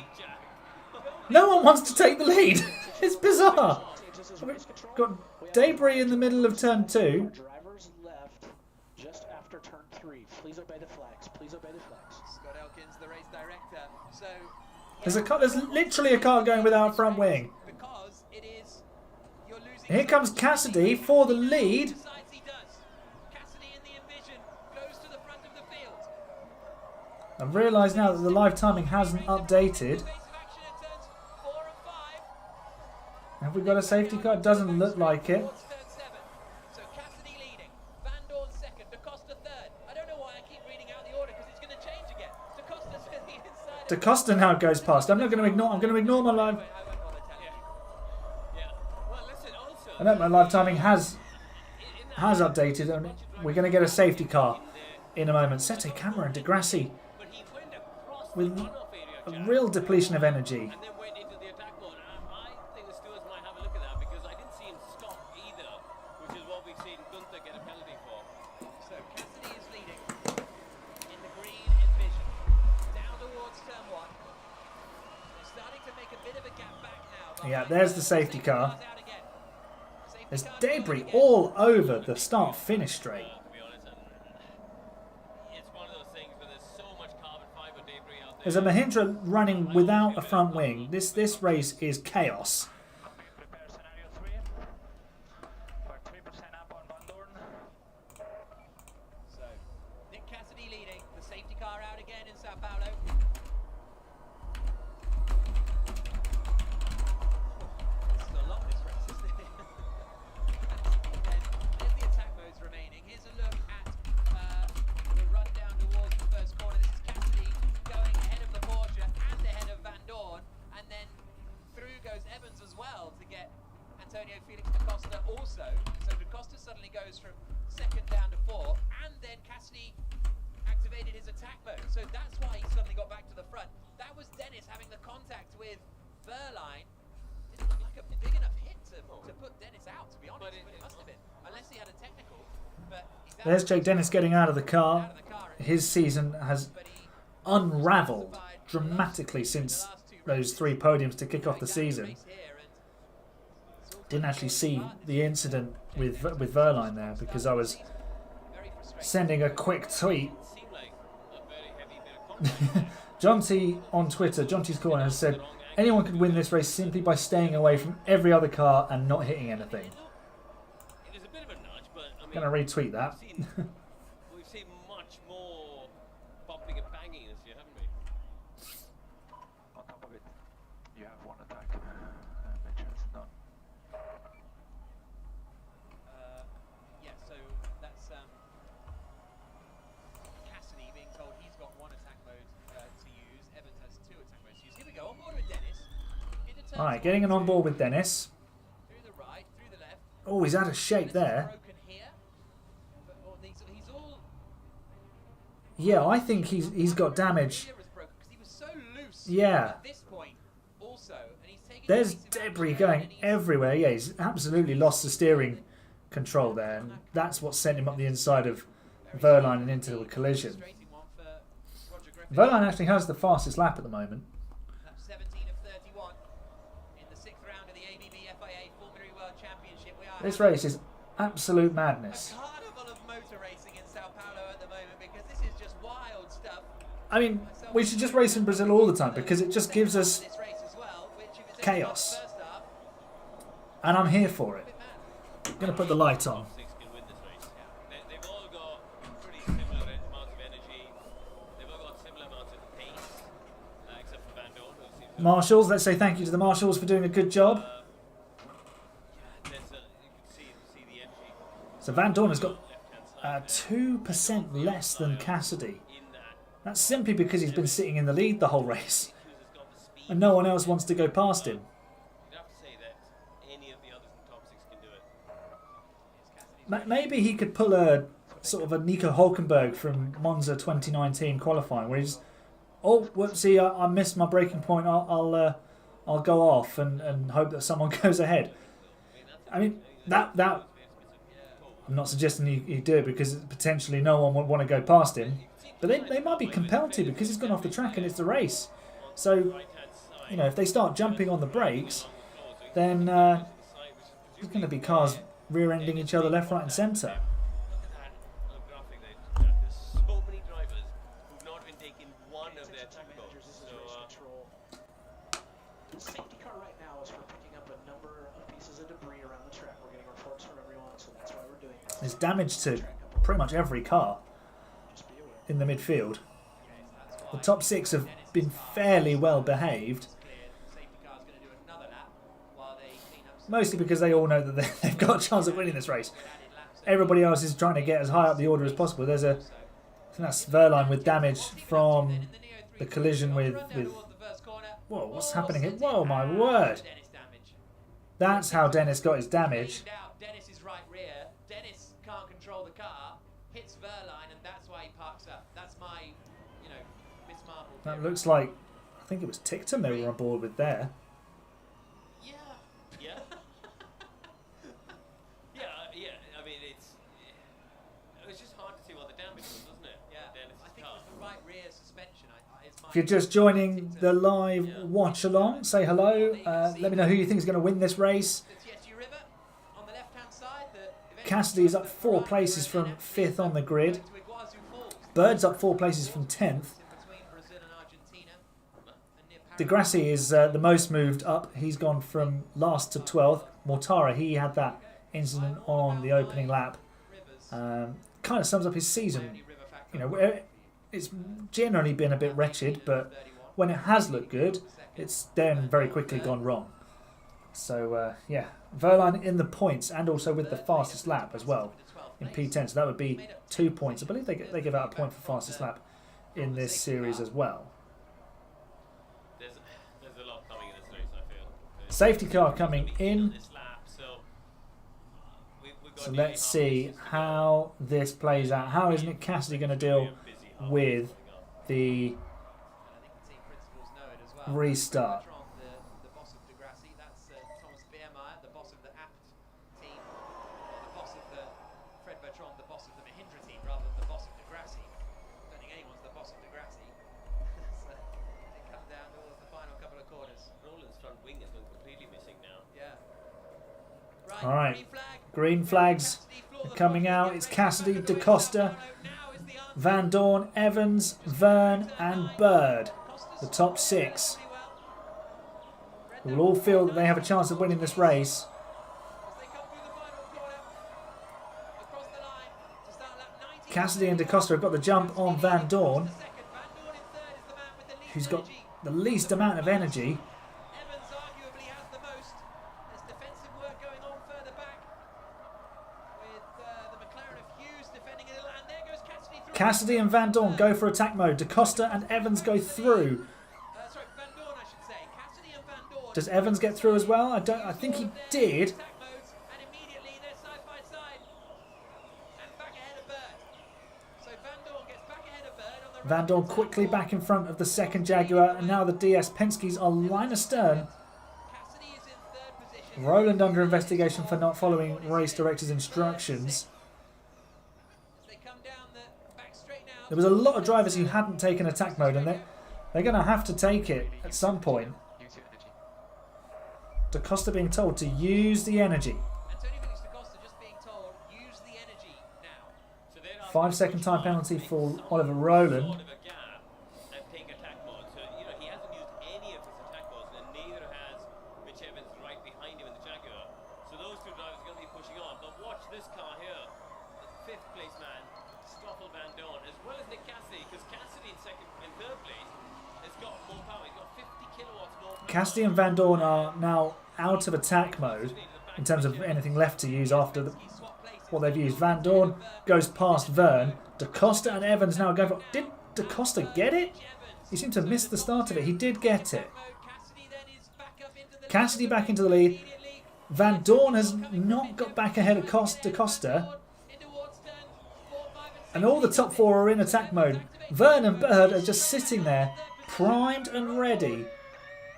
No one wants to take the lead. It's bizarre. We've got Debris in the middle of turn 2. Drivers left just after turn 3. Please obey the flags. Please obey the flags. Scott Elkins, the race director. So There's literally a car going without front wing. because it is, you're losing. Here comes Cassidy for the lead. Decides he does. Cassidy in the Envision goes to the front of the field. I've realised now that the live timing hasn't updated. Pace of action at turns 4 and 5. Have we got a safety car? It doesn't look like it. Towards turn 7. So Cassidy leading. Van Dorn second. Da Costa third. I don't know why I keep reading out the order because it's going to change again. Da Costa's to the inside. Da Costa now goes past. I'm not going to ignore. I'm going to ignore my live. I won't bother telling you. Yeah. Well, listen. Also, I know my live timing has updated. And we're going to get a safety car in a moment. Sete Cameron, Degrassi but he went across with the runoff area, a real depletion of energy. and then went into the attack mode. I think the stewards might have a look at that because I didn't see him stop either, which is what we've seen Gunther get a penalty for. So Cassidy is leading in the green Envision. Down towards turn 1. They're starting to make a bit of a gap back now. Yeah, there's the safety car. Out again. Safety There's car debris going again. all over the start-finish straight. To be honest, and it's one of those things where there's so much carbon fiber debris out there. There's a Mahindra running without a front wing. This race is chaos. Prepare scenario 3. We're 3% up on Van Dorn. So Nick Cassidy leading. The safety car out again in Sao Paulo. This is a long this race, isn't it? There's the attack modes remaining. Here's a look at the run down towards the first corner. This is Cassidy going ahead of the Porsche and ahead of Van Dorn. And then through goes Evans as well to get Antonio Felix Da Costa also. So Da Costa suddenly goes from second down to 4. And then Cassidy activated his attack mode. So that's why he suddenly got back to the front. There's Jake Dennis getting out of the car. His season has unravelled dramatically since those 3 podiums to kick off the season. Didn't actually see the incident with Verline there because I was sending a quick tweet. John T on Twitter, John T's Corner has said, anyone could win this race simply by staying away from every other car and not hitting anything. Gonna retweet that. We've seen much more bumping and banging this year, haven't we? On top of it, you have one attack, which has none. Yeah, so that's Cassidy being told he's got 1 attack mode to use. Evans has 2 attack modes to use. Here we go, on board with Dennis. Alright, getting an on board with Dennis. Through the right, through the left. Oh, he's out of shape there. Yeah, I think he's got damage. Yeah. There's debris going everywhere. Yeah, he's absolutely lost the steering control there, and that's what sent him up the inside of Verline and into a collision. Verline actually has the fastest lap at the moment. 17 of 31 in the 6th round of the ABB FIA Formula E World Championship. This race is absolute madness. Carnival of motor racing in Sao Paulo at the moment because this is just wild stuff. I mean, we should just race in Brazil all the time because it just gives us chaos. And I'm here for it. I'm going to put the light on. They've all got pretty similar amounts of energy. They've all got similar amounts of pace, except for Van Dorn, who seems to Marshals, let's say thank you to the Marshals for doing a good job. you can see the energy So Van Dorn has got 2% less than Cassidy. in that. That's simply because he's been sitting in the lead the whole race. And no one else wants to go past him. You'd have to say that any of the others in the top 6 can do it. Maybe he could pull a sort of a Nico Hulkenberg from Monza 2019 qualifying, where he's, oh, whoopsie, I missed my braking point. I'll go off and hope that someone goes ahead. I mean, that I'm not suggesting you do it because potentially no one would want to go past him, but they might be compelled to because he's gone off the track and it's the race. So, you know, if they start jumping on the brakes, then there's going to be cars rear-ending each other left, right and centre. Look at that graphic there. There's so many drivers who've not been taking one of their attack modes. So, The safety car right now is for picking up a number of pieces of debris around the track. We're getting reports from everyone, so that's why we're doing this. There's damage to pretty much every car Just be aware. in the midfield. The top 6 have been fairly well behaved, mostly because they all know that they've got a chance of winning this race. Everybody else is trying to get as high up the order as possible. There's I think that's Verline with damage from the collision with whoa, what's happening here? Whoa, my word. That's how Dennis got his damage. Dennis is right rear. Dennis can't control the car, hits Verline, and that's why he parks up. That's my, Miss Marvel. That looks like, I think it was Ticton they were on board with there. Yeah. yeah. yeah. I mean, it's just hard to see what the damage was, wasn't it? Yeah. Dennis's I think car. it was the right rear suspension. It's my If you're just joining the live watch along, say hello. Let me know who you think is going to win this race. River on the left-hand side. Cassidy is up 4 places from 5th on the grid. Bird's up 4 places from 10th. Degrassi is the most moved up. He's gone from last to 12th. Mortara, he had that incident on the opening lap. Kind of sums up his season. You know, it's generally been a bit wretched, but when it has looked good, it's then very quickly gone wrong. So, yeah, Verline in the points and also with the fastest lap as well in P10. So that would be 2 points. I believe they give out a point for fastest lap in this series as well. There's a lot coming in this race, I feel. Safety car coming in. So let's see how this plays out. How is Nick Cassidy going to deal with the restart? The boss of Degrassi, that's Thomas Beermeyer, the boss of the Apt team, the boss of the Fred Bertrand, the boss of the Mahindra All right, green flags are coming out. It's Cassidy, Da Costa, Van Dorn, Evans, Verne and Bird. The top 6 will all feel that they have a chance of winning this race. Cassidy and Da Costa have got the jump on Van Dorn, who's got the least amount of energy. Evans arguably has the most. There's defensive work going on further back with the McLaren of Hughes defending a little, and there goes Cassidy through. Cassidy and Van Dorn go for attack mode. Da Costa and Evans go through. Sorry, Van Dorn, I should say. Cassidy and Van Dorn. Does Evans get through as well? I think he did. Attack modes, and immediately they're side by side and back ahead of Bird. So Van Dorn gets back ahead of Bird on the Van Dorn quickly back in front of the second Jaguar, and now the DS Penske's are line astern. Cassidy is in third position. Roland under investigation for not following race director's instructions. They come down the back straight now. There was a lot of drivers who hadn't taken attack mode, and they're going to have to take it at some point. Use your energy. Da Costa being told to use the energy. Antonio Felix da Costa just being told, use the energy now. So they're 5-second time penalty for Oliver Rowland. sort of a gap and take attack mode. So, you know, he hasn't used any of his attack modes, and neither has Mitch Evans right behind him in the Jaguar. So those two drivers are going to be pushing on. But watch this car here. The 5th place man, Stoffel Van Dorn, as well as Nick Cassidy, because Cassidy in third place has got more power. He's got 50 kilowatts more power. Cassidy and Van Dorn are now out of attack mode in terms of anything left to use after what they've used. Van Dorn goes past Verne. Da Costa and Evans now go for... Did Da Costa get it? He seemed to have missed the start of it. He did get it. Cassidy then is back up into the Cassidy back into the lead. Van Dorn has not got back ahead of Da Costa. into Ward's turn, 4, 5 and 6. And all the top 4 are in attack mode. Verne and Bird are just sitting there, primed and ready.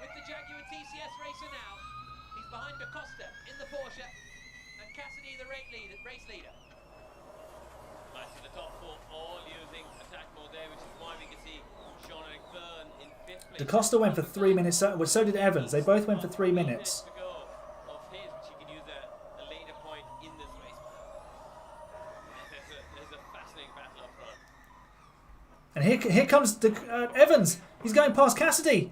With the Jaguar TCS racer now, he's behind Da Costa in the Porsche, and Cassidy the race leader. Right, so the top 4 all using attack mode there, which is why we can see Jean-Eric Verne in 5th place. Da Costa went for 3 minutes, so did Evans. They both went for 3 minutes. To go of his, which he can use a later point in this race. There's a fascinating battle up front. And here comes Evans. He's going past Cassidy.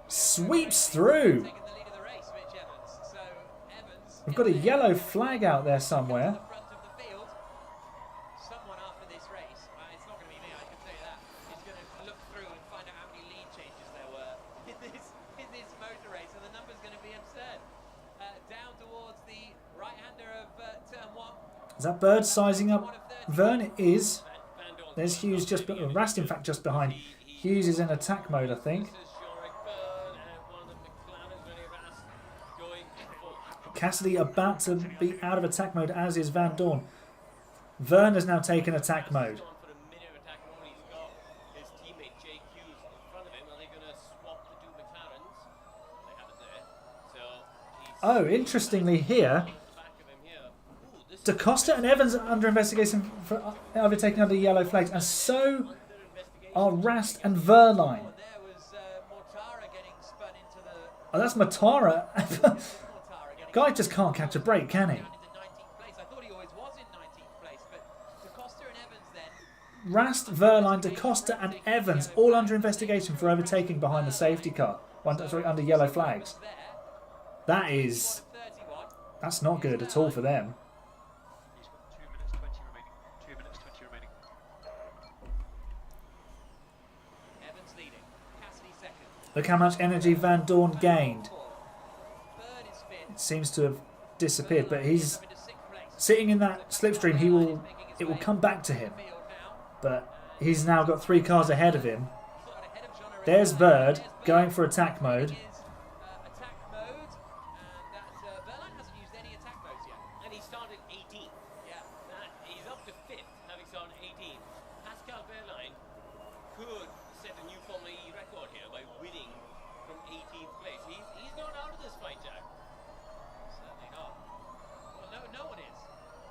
Sweeps through. Taking the lead of the race, Mitch Evans. So Evans We've got a yellow flag out there somewhere. the front of the field. Someone after this race, it's not going to be me, I can tell you that, is going to look through and find out how many lead changes there were in this motor race, and the number's going to be absurd. Down towards the right-hander of turn 1. Is that Bird sizing up Verne? It is. Van Dorn There's Hughes Rast in fact just behind. Hughes is in attack mode, I think. is Jean-Eric Verne, and one of the McLarens really fast going for. Cassidy about to be out of attack mode, as is Van Dorn. Verne has now taken attack mode. On for a minute of attack mode. He's got his teammate Jake Hughes in front of him. Are they going to swap the 2 McLarens? They have it there. So he's Oh, interestingly here, back of him here. Ooh, this Da Costa and Evans are under investigation for overtaking under yellow flags, and so are Rast and Verline. There was Mortara getting spun into the... Oh, that's Matara. Mortara getting Guy just can't catch a break, can he? into 19th place. I thought he always was in 19th place, but Da Costa and Evans then... Rast, Verline, Da Costa and Evans all under investigation for overtaking behind the safety car. Sorry, under yellow flags. There, That is... 31. That's not good at all for them. He's got 2 minutes 20 remaining. 2 minutes 20 remaining. Evans leading. Cassidy second. Look how much energy Van Dorn gained. Bird is fifth. It seems to have disappeared, but he's Up into 6th place. sitting in that slipstream. It will come back to him. Field now. But he's now got 3 cars ahead of him. Got ahead of Jean-Eric There's Verline. Bird going for attack mode. Is attack mode, and that Verline hasn't used any attack modes yet. and he started 18th. Yeah. He's up to 5th, having started 18th. Pascal Wehrlein could set a new Formula E record here by winning from 18th place. He's not out of this fight, Jack. Certainly not. Well, no one is.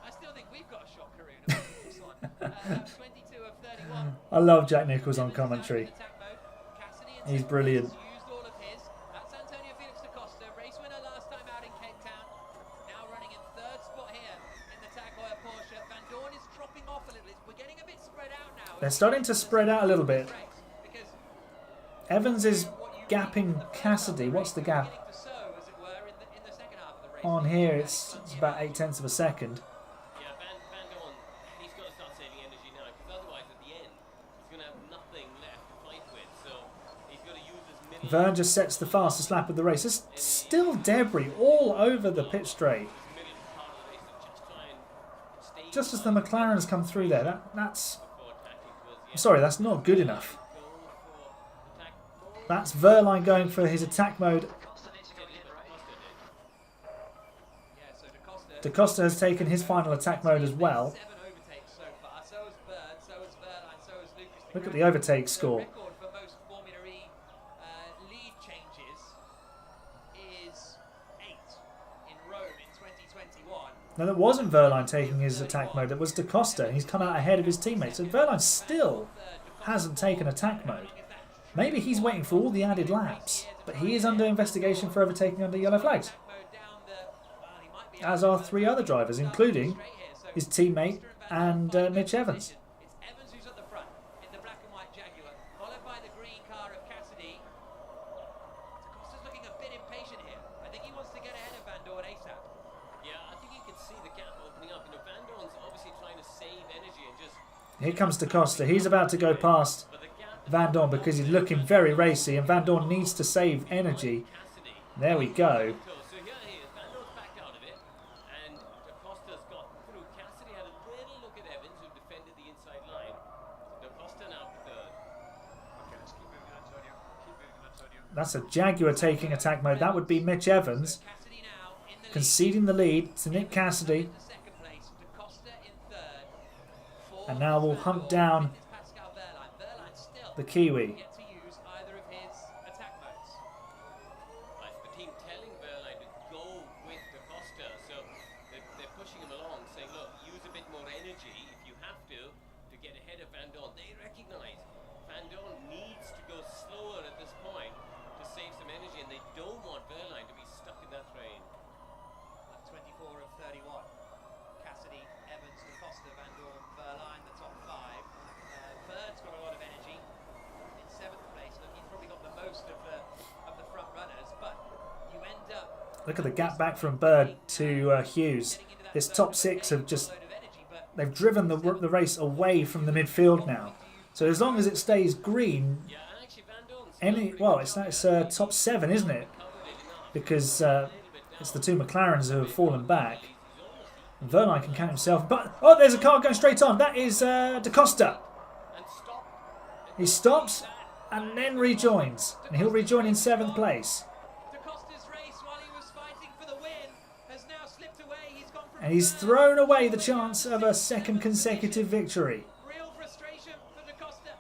I still think we've got a shot, Karun, about this one. 22 of 31. I love Jack Nicholls on commentary. Attack mode. Cassidy in He's second brilliant. place, used all of his. That's Antonio Felix da Costa, race winner last time out in Cape Town. Now They're starting to spread out a little bit. Evans is gapping Cassidy. What's the gap? On here, it's about 0.8 of a second. Yeah, Van Dorn, he's got to start saving energy now, because otherwise at the end, he's going to have nothing left to fight with. So he's got to use his middle... Verne just sets the fastest lap of the race. There's still debris all over the pit straight. Just as the McLarens come through there, that's... I'm sorry, that's not good enough. That's Verline going for his attack mode. Da Costa has taken his final attack mode as well. Look at the overtake score. No, that wasn't Verline taking his attack mode. It was Da Costa. He's come out ahead of his teammates. So Verline still hasn't taken attack mode. Maybe he's waiting for all the added laps. But he is under investigation for overtaking under yellow flags. As are 3 other drivers, including his teammate and Mitch Evans. It's Evans who's at the front in the black and white Jaguar, followed by the green car of Cassidy. Costa's looking a bit impatient here. I think he wants to get ahead of Van Dorn ASAP. Yeah, I think you can see the gap opening up. You know, Van Dorn's obviously trying to save energy and just... Here comes Da Costa. He's about to go past Van Dorn because he's looking very racy, and Van Dorn needs to save energy. There we go. That's a Jaguar taking attack mode. That would be Mitch Evans conceding the lead to Nick Cassidy. And now we'll hunt down the Kiwi. team telling Verline to go with Da Costa, so they're pushing him along, saying, look, use a bit more energy if you have to get ahead of Van Dorn. They recognise Van Dorn needs to go slower at this point to save some energy, and they don't want Verline to be stuck in that train. 24 of 31. Cassidy, Evans, Da Costa, Van Dorn, Verline, the top 5. Bird's got a lot of energy in 7th place. Look, he's probably got the most of the front runners, but you end up... Look at the gap back from Bird to Hughes. This top 6 have just... They've driven the race away from the midfield now. So as long as it stays green, it's top 7, isn't it? Because it's the 2 McLarens who have fallen back. And Verline can count himself, but oh, there's a car going straight on. That is Da Costa. He stops and then rejoins, and he'll rejoin in 7th place. Da Costa's race while he was fighting for the win has now slipped away. He's gone from And he's thrown away the chance of a 2nd consecutive victory. real frustration for Da Costa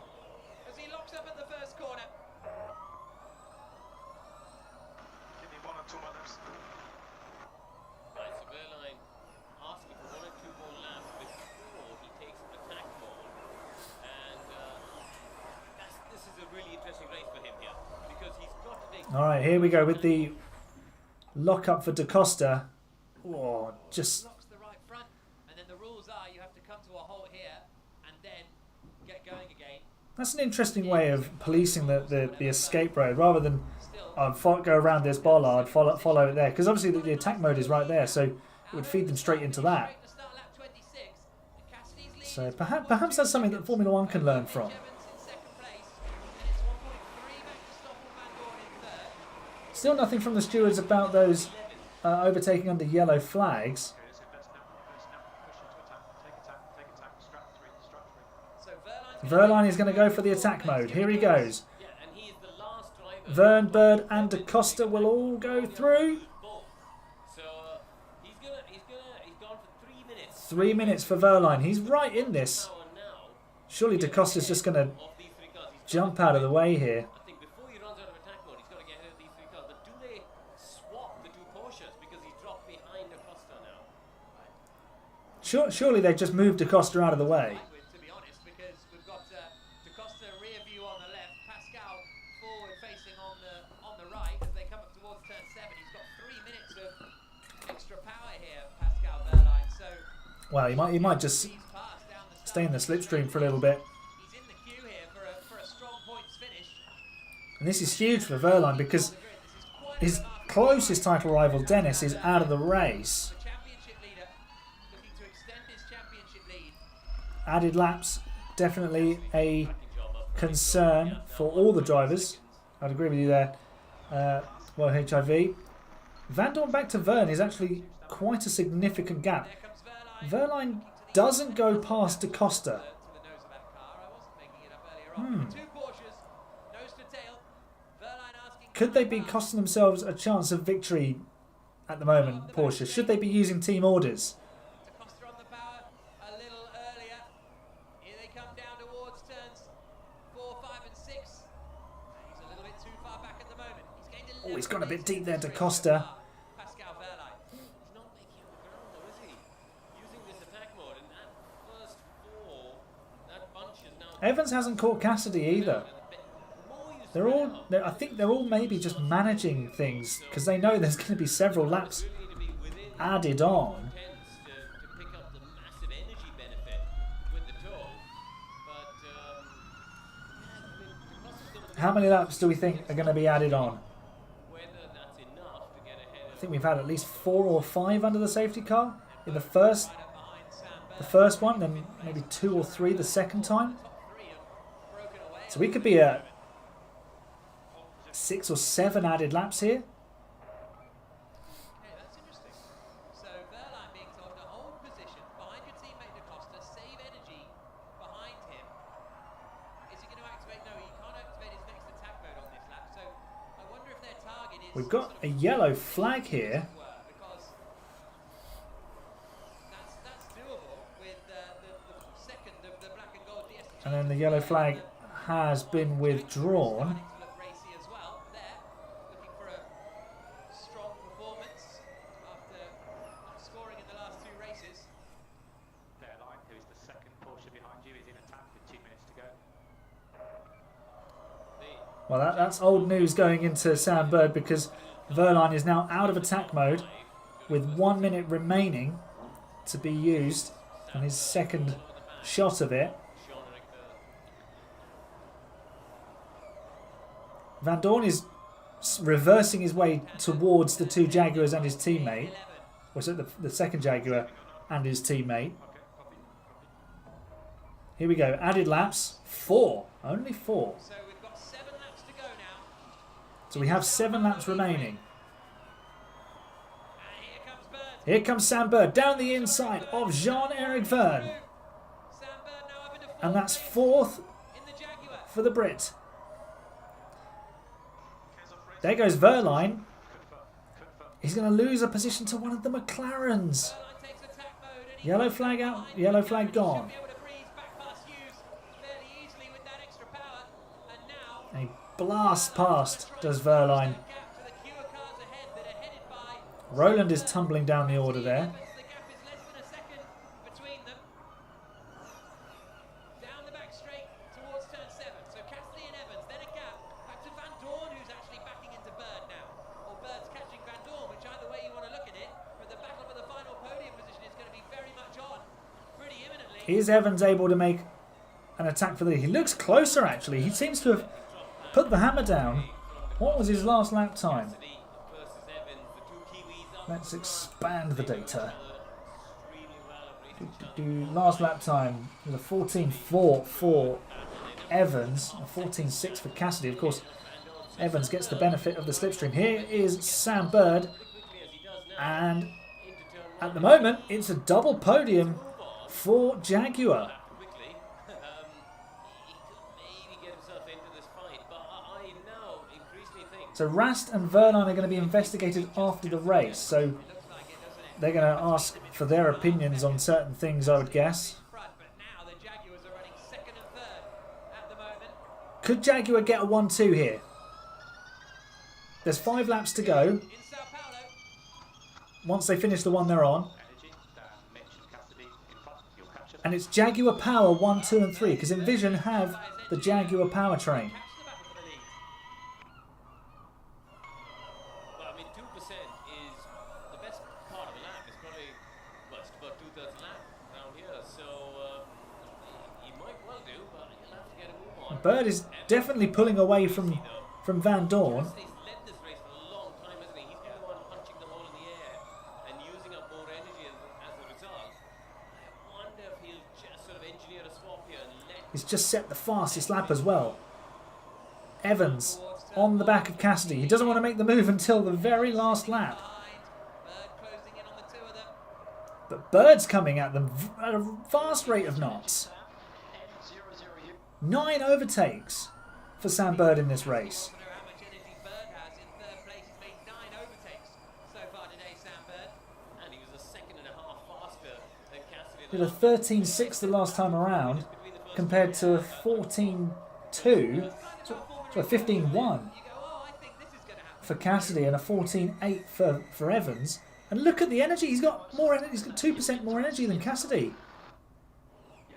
as he locks up at the first corner. Give me 1 or 2 others. Right, so Verline asking for 1 or 2 more laps before he takes attack mode. And this is a really interesting race for him here, because he's got to take... Alright, here we go with the lock-up for Da Costa. Oh, just... Blocks the right front, and then the rules are you have to come to a halt here and then get going again. That's an interesting way of policing the escape road, rather than go around this bollard, follow it there. Because obviously the attack mode is right there, so it would feed them straight into that. Straight to start lap 26, and Cassidy's lead So is perhaps that's something that Formula One can learn from. Evans in 2nd place, and it's 1.3 back to Stoffel Van Dorn in 3rd. Still nothing from the stewards about those overtaking under yellow flags. Okay, so best now, push into attack, take attack, strap 3, So Verline's Verline is going to go for the attack mode. Here he goes. Yeah, and he is the last driver. Vern, Bird and Da Costa will all go through. Both. So he's gone for 3 minutes. 3 minutes for Verline. He's right in this. Now, Surely Da Costa's just going to of these 3 cars, he's jump out of the way here. I think before he runs out of attack mode, he's got to get ahead of these 3 cars. But do they swap the 2 Porsches, because he's dropped behind Da Costa now? Surely they've just moved Da Costa out of the way. to be honest, because we've got Da Costa rear view on the left, Pascal forward facing on the right as they come up towards turn 7. He's got 3 minutes of extra power here, Pascal Verline. So Well, he might just he's passed down the stay in the slipstream for a little bit. He's And this is huge for Verline because his closest title rival, Dennis, is out of the race. The championship leader looking to extend his championship lead. Added laps, definitely a concern for all the drivers. I'd agree with you there. Well, HIV. Van Dorn back to Verne is actually quite a significant gap. There comes Verline. Verline doesn't go past Da Costa. To the nose of that car. I wasn't making it up earlier on. Two Porsches, nose to tail. Verline asking. Could they be costing themselves a chance of victory at the moment, Porsche? Should they be using team orders? Da Costa on the power a little earlier. Here they come down towards turns 4, 5, and 6. He's a little bit too far back at the moment. He's gained 11 Oh, he's gone a bit minutes deep in there, this Da race Costa. so far. Pascal Verline. He's not making up the ground though, is he? Using this attack mode, and that first four, that bunch is now. Evans hasn't caught Cassidy either. They're all, I think they're all maybe just managing things because they know there's going to be several laps added on. To pick up the massive energy benefit with the tow, but How many laps do we think are going to be added on? whether that's enough to get ahead I think we've had at least 4 or 5 under the safety car in the first one, then maybe 2 or 3 the second time. So we could be at 6 or 7 added laps here. Okay, that's interesting. So Verline being told to hold position behind your teammate Da Costa, save energy behind him. Is he going to activate? No, he can't activate his next attack mode on this lap. So I wonder if their target is. We've got a yellow flag here. Because that's doable with the second of the black and gold DSG. And then the yellow flag has been withdrawn. Starting to look racy as well. There, looking for a strong performance after not scoring in the last 2 races. Verline, who's the second Porsche behind you, is in attack with 2 minutes to go. Well, that's old news going into Sam Bird because Verline is now out of attack mode with 1 minute remaining to be used on his second shot of it. Van Dorn is reversing his way towards the 2 Jaguars and his teammate. Or so the second Jaguar and his teammate. Here we go. Added laps. 4. Only 4. So we've got 7 laps to go now. So we have 7 laps remaining. And here comes Bird. Here comes Sam Bird down the inside of Jean-Eric Verne. Sam Bird now up into 4th And that's place 4th in the Jaguar. for the Brit. There goes Verline. He's going to lose a position to one of the McLarens. Verline takes attack mode and he Yellow flag out, yellow flag gone. should be able to breeze back past Hughes fairly easily with that extra power. And now A blast past does Verline. gap to the queue of cars ahead that are headed by Roland is tumbling down the order there. the gap is less than a second between them. Down the back straight towards turn 7. So Cassidy and Evans, then a gap back to Van Dorn, who's actually backing into Bird now. Or Bird's catching Van Dorn, which either way you want to look at it, but the battle for the final podium position is going to be very much on pretty imminently. Is Evans able to make an attack for the... He looks closer actually. He seems to have put the hammer down. What was his last lap time? Let's expand the data. Last lap time was a 14.4 for Evans, a 14.6 for Cassidy. Of course, Evans gets the benefit of the slipstream. Here is Sam Bird, and at the moment it's a double podium for Jaguar. So Rast and Verline are going to be investigated after the race. So they're going to ask for their opinions on certain things, I would guess. But now the Jaguars are running 2nd and 3rd at the moment. Could Jaguar get a 1-2 here? There's 5 laps to go. In Sao Paulo, Once they finish the one they're on. Energy, Mitch and Cassidy in front. You'll catch it. And it's Jaguar Power 1, 2 and 3. Because Envision have the Jaguar powertrain. catch the battle for the lead. Well, I mean, 2% is the best part of a lap. It's probably, well, it's about 2/3 lap down here. So he might well do, but he'll have to get a move on. Bird is definitely pulling away from from Van Dorn. Cassidy's led this race for a long time, hasn't he? He's been the one punching them all in the air and using up more energy as a result. I wonder if he'll just sort of engineer a swap here and let... He's just set the fastest lap as well. Evans on the back of Cassidy. He doesn't want to make the move until the very last lap. Bird closing in on the two of them. But Bird's coming at them at a fast rate of knots. 9 overtakes for Sam Bird in this race. I wonder how much energy Bird has in third place. He's made 9 overtakes so far today, Sam Bird. And he was a second and a half faster than Cassidy. Did a 13.6 the last time around compared to a 14.2, so a 15.1 You go, oh, I think this is going to happen. for Cassidy and a 14.8 for Evans. And look at the energy. He's got more energy. He's got 2% more energy than Cassidy.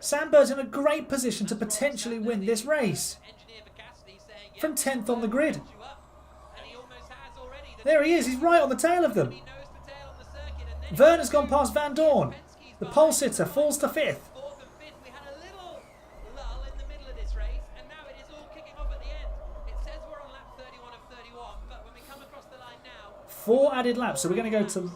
Sam Bird's in a great position to potentially win this race. Engineer for Cassidy saying, yeah, From 10th on the grid. you up. And he almost has already. The There he is. He's right on the tail of them. he knows the tail on the circuit, and then Vern has gone past Van Dorn. The pole sitter falls to 5th. fourth and fifth. We had a little lull in the middle of this race, and now it is all kicking off at the end. It says we're on lap 31 of 31, but when we come across the line now, 4 added laps, so we're going to go to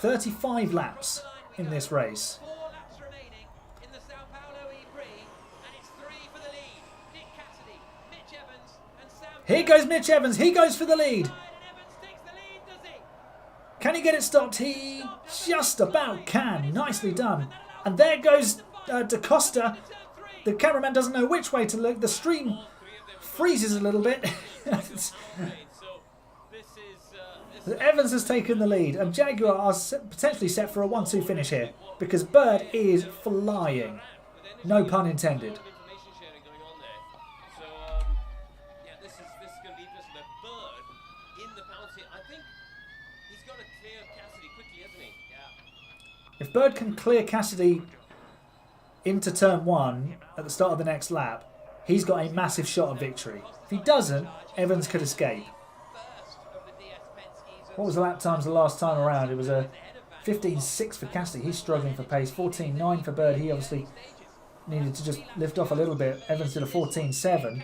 35 laps in this race. 4 laps remaining in the Sao Paulo E-Prix, and it's 3 for the lead. Nick Cassidy, Mitch Evans, and Sam. Here goes Mitch Evans. He goes for the lead. And Evans takes the lead, does he? Can he get it stopped? He just about can. Nicely done. And there goes Da Costa. The cameraman doesn't know which way to look. The stream freezes a little bit. Evans has taken the lead, and Jaguar are potentially set for a 1-2 finish here because Bird is flying. No pun intended. Information sharing going on there. So, yeah, this is going to be interesting. But Bird in the bounce here, I think he's got to clear Cassidy quickly, hasn't he? Yeah. If Bird can clear Cassidy into turn 1 at the start of the next lap, he's got a massive shot of victory. If he doesn't, Evans could escape. What was the lap times the last time around? It was a 15.6 for Cassidy. He's struggling for pace. 14.9 for Bird. He obviously needed to just lift off a little bit. Evans did a 14.7. Cassidy being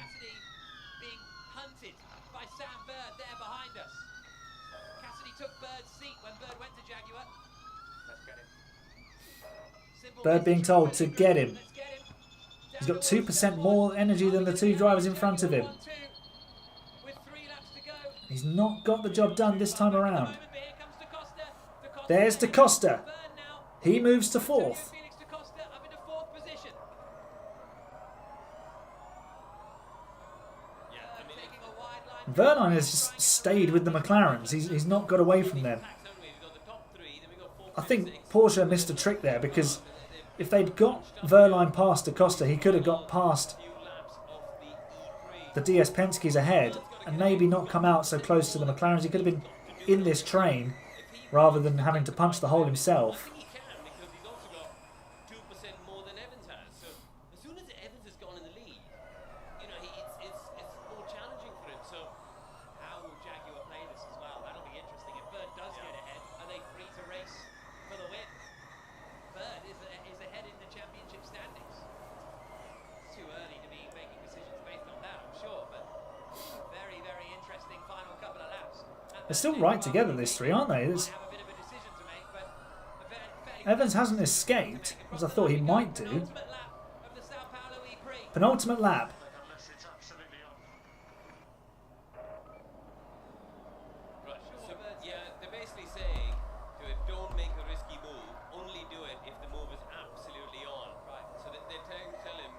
hunted by Sam Bird there behind us. Cassidy took Bird's seat when Bird went to Jaguar. Let's get him. Simple Bird being message told from to Bird. get him. Let's get him. He's got 2% more energy than the 2 drivers in front of him. With 3 laps to go. He's not got the job done this time around. But here comes Da Costa. Da Costa There's Da Costa. Bird now. He moves to 4th. Felix Da Costa up into 4th position. Yeah, I mean, Taking a wide line. Vernon has just stayed with the McLarens. He's not got away from them. Max only, we've got the top 3, then we've got 4, I 5, think 6. Porsche missed a trick there because if they'd got Verline past Da Costa, he could have got past Few laps of the E-Prix. the DS Penske's ahead and maybe not come out so close to the McLarens. He could have been in this train rather than having to punch the hole himself. I think he can because he's also got 2% more than Evans has. So as soon as Evans has gone in the lead, you know, it's more challenging for him. So How will Jaguar play this as well? That'll be interesting. If Bird does get ahead, are they free to race for the win? Bird is ahead in the championship standings. It's too early to be making decisions based on that, I'm sure, but very, very interesting final couple of laps. And They're still right together, these 3, aren't they? might have a bit of a decision to make, but a fairly Evans hasn't escaped, as I thought he might do. penultimate lap of the Sao Paulo E-Prix. Penultimate lap. Unless it's absolutely on. right, so yeah, they're basically saying to it, don't make a risky move. Only do it if the move is absolutely on. Right. So that they're tell him,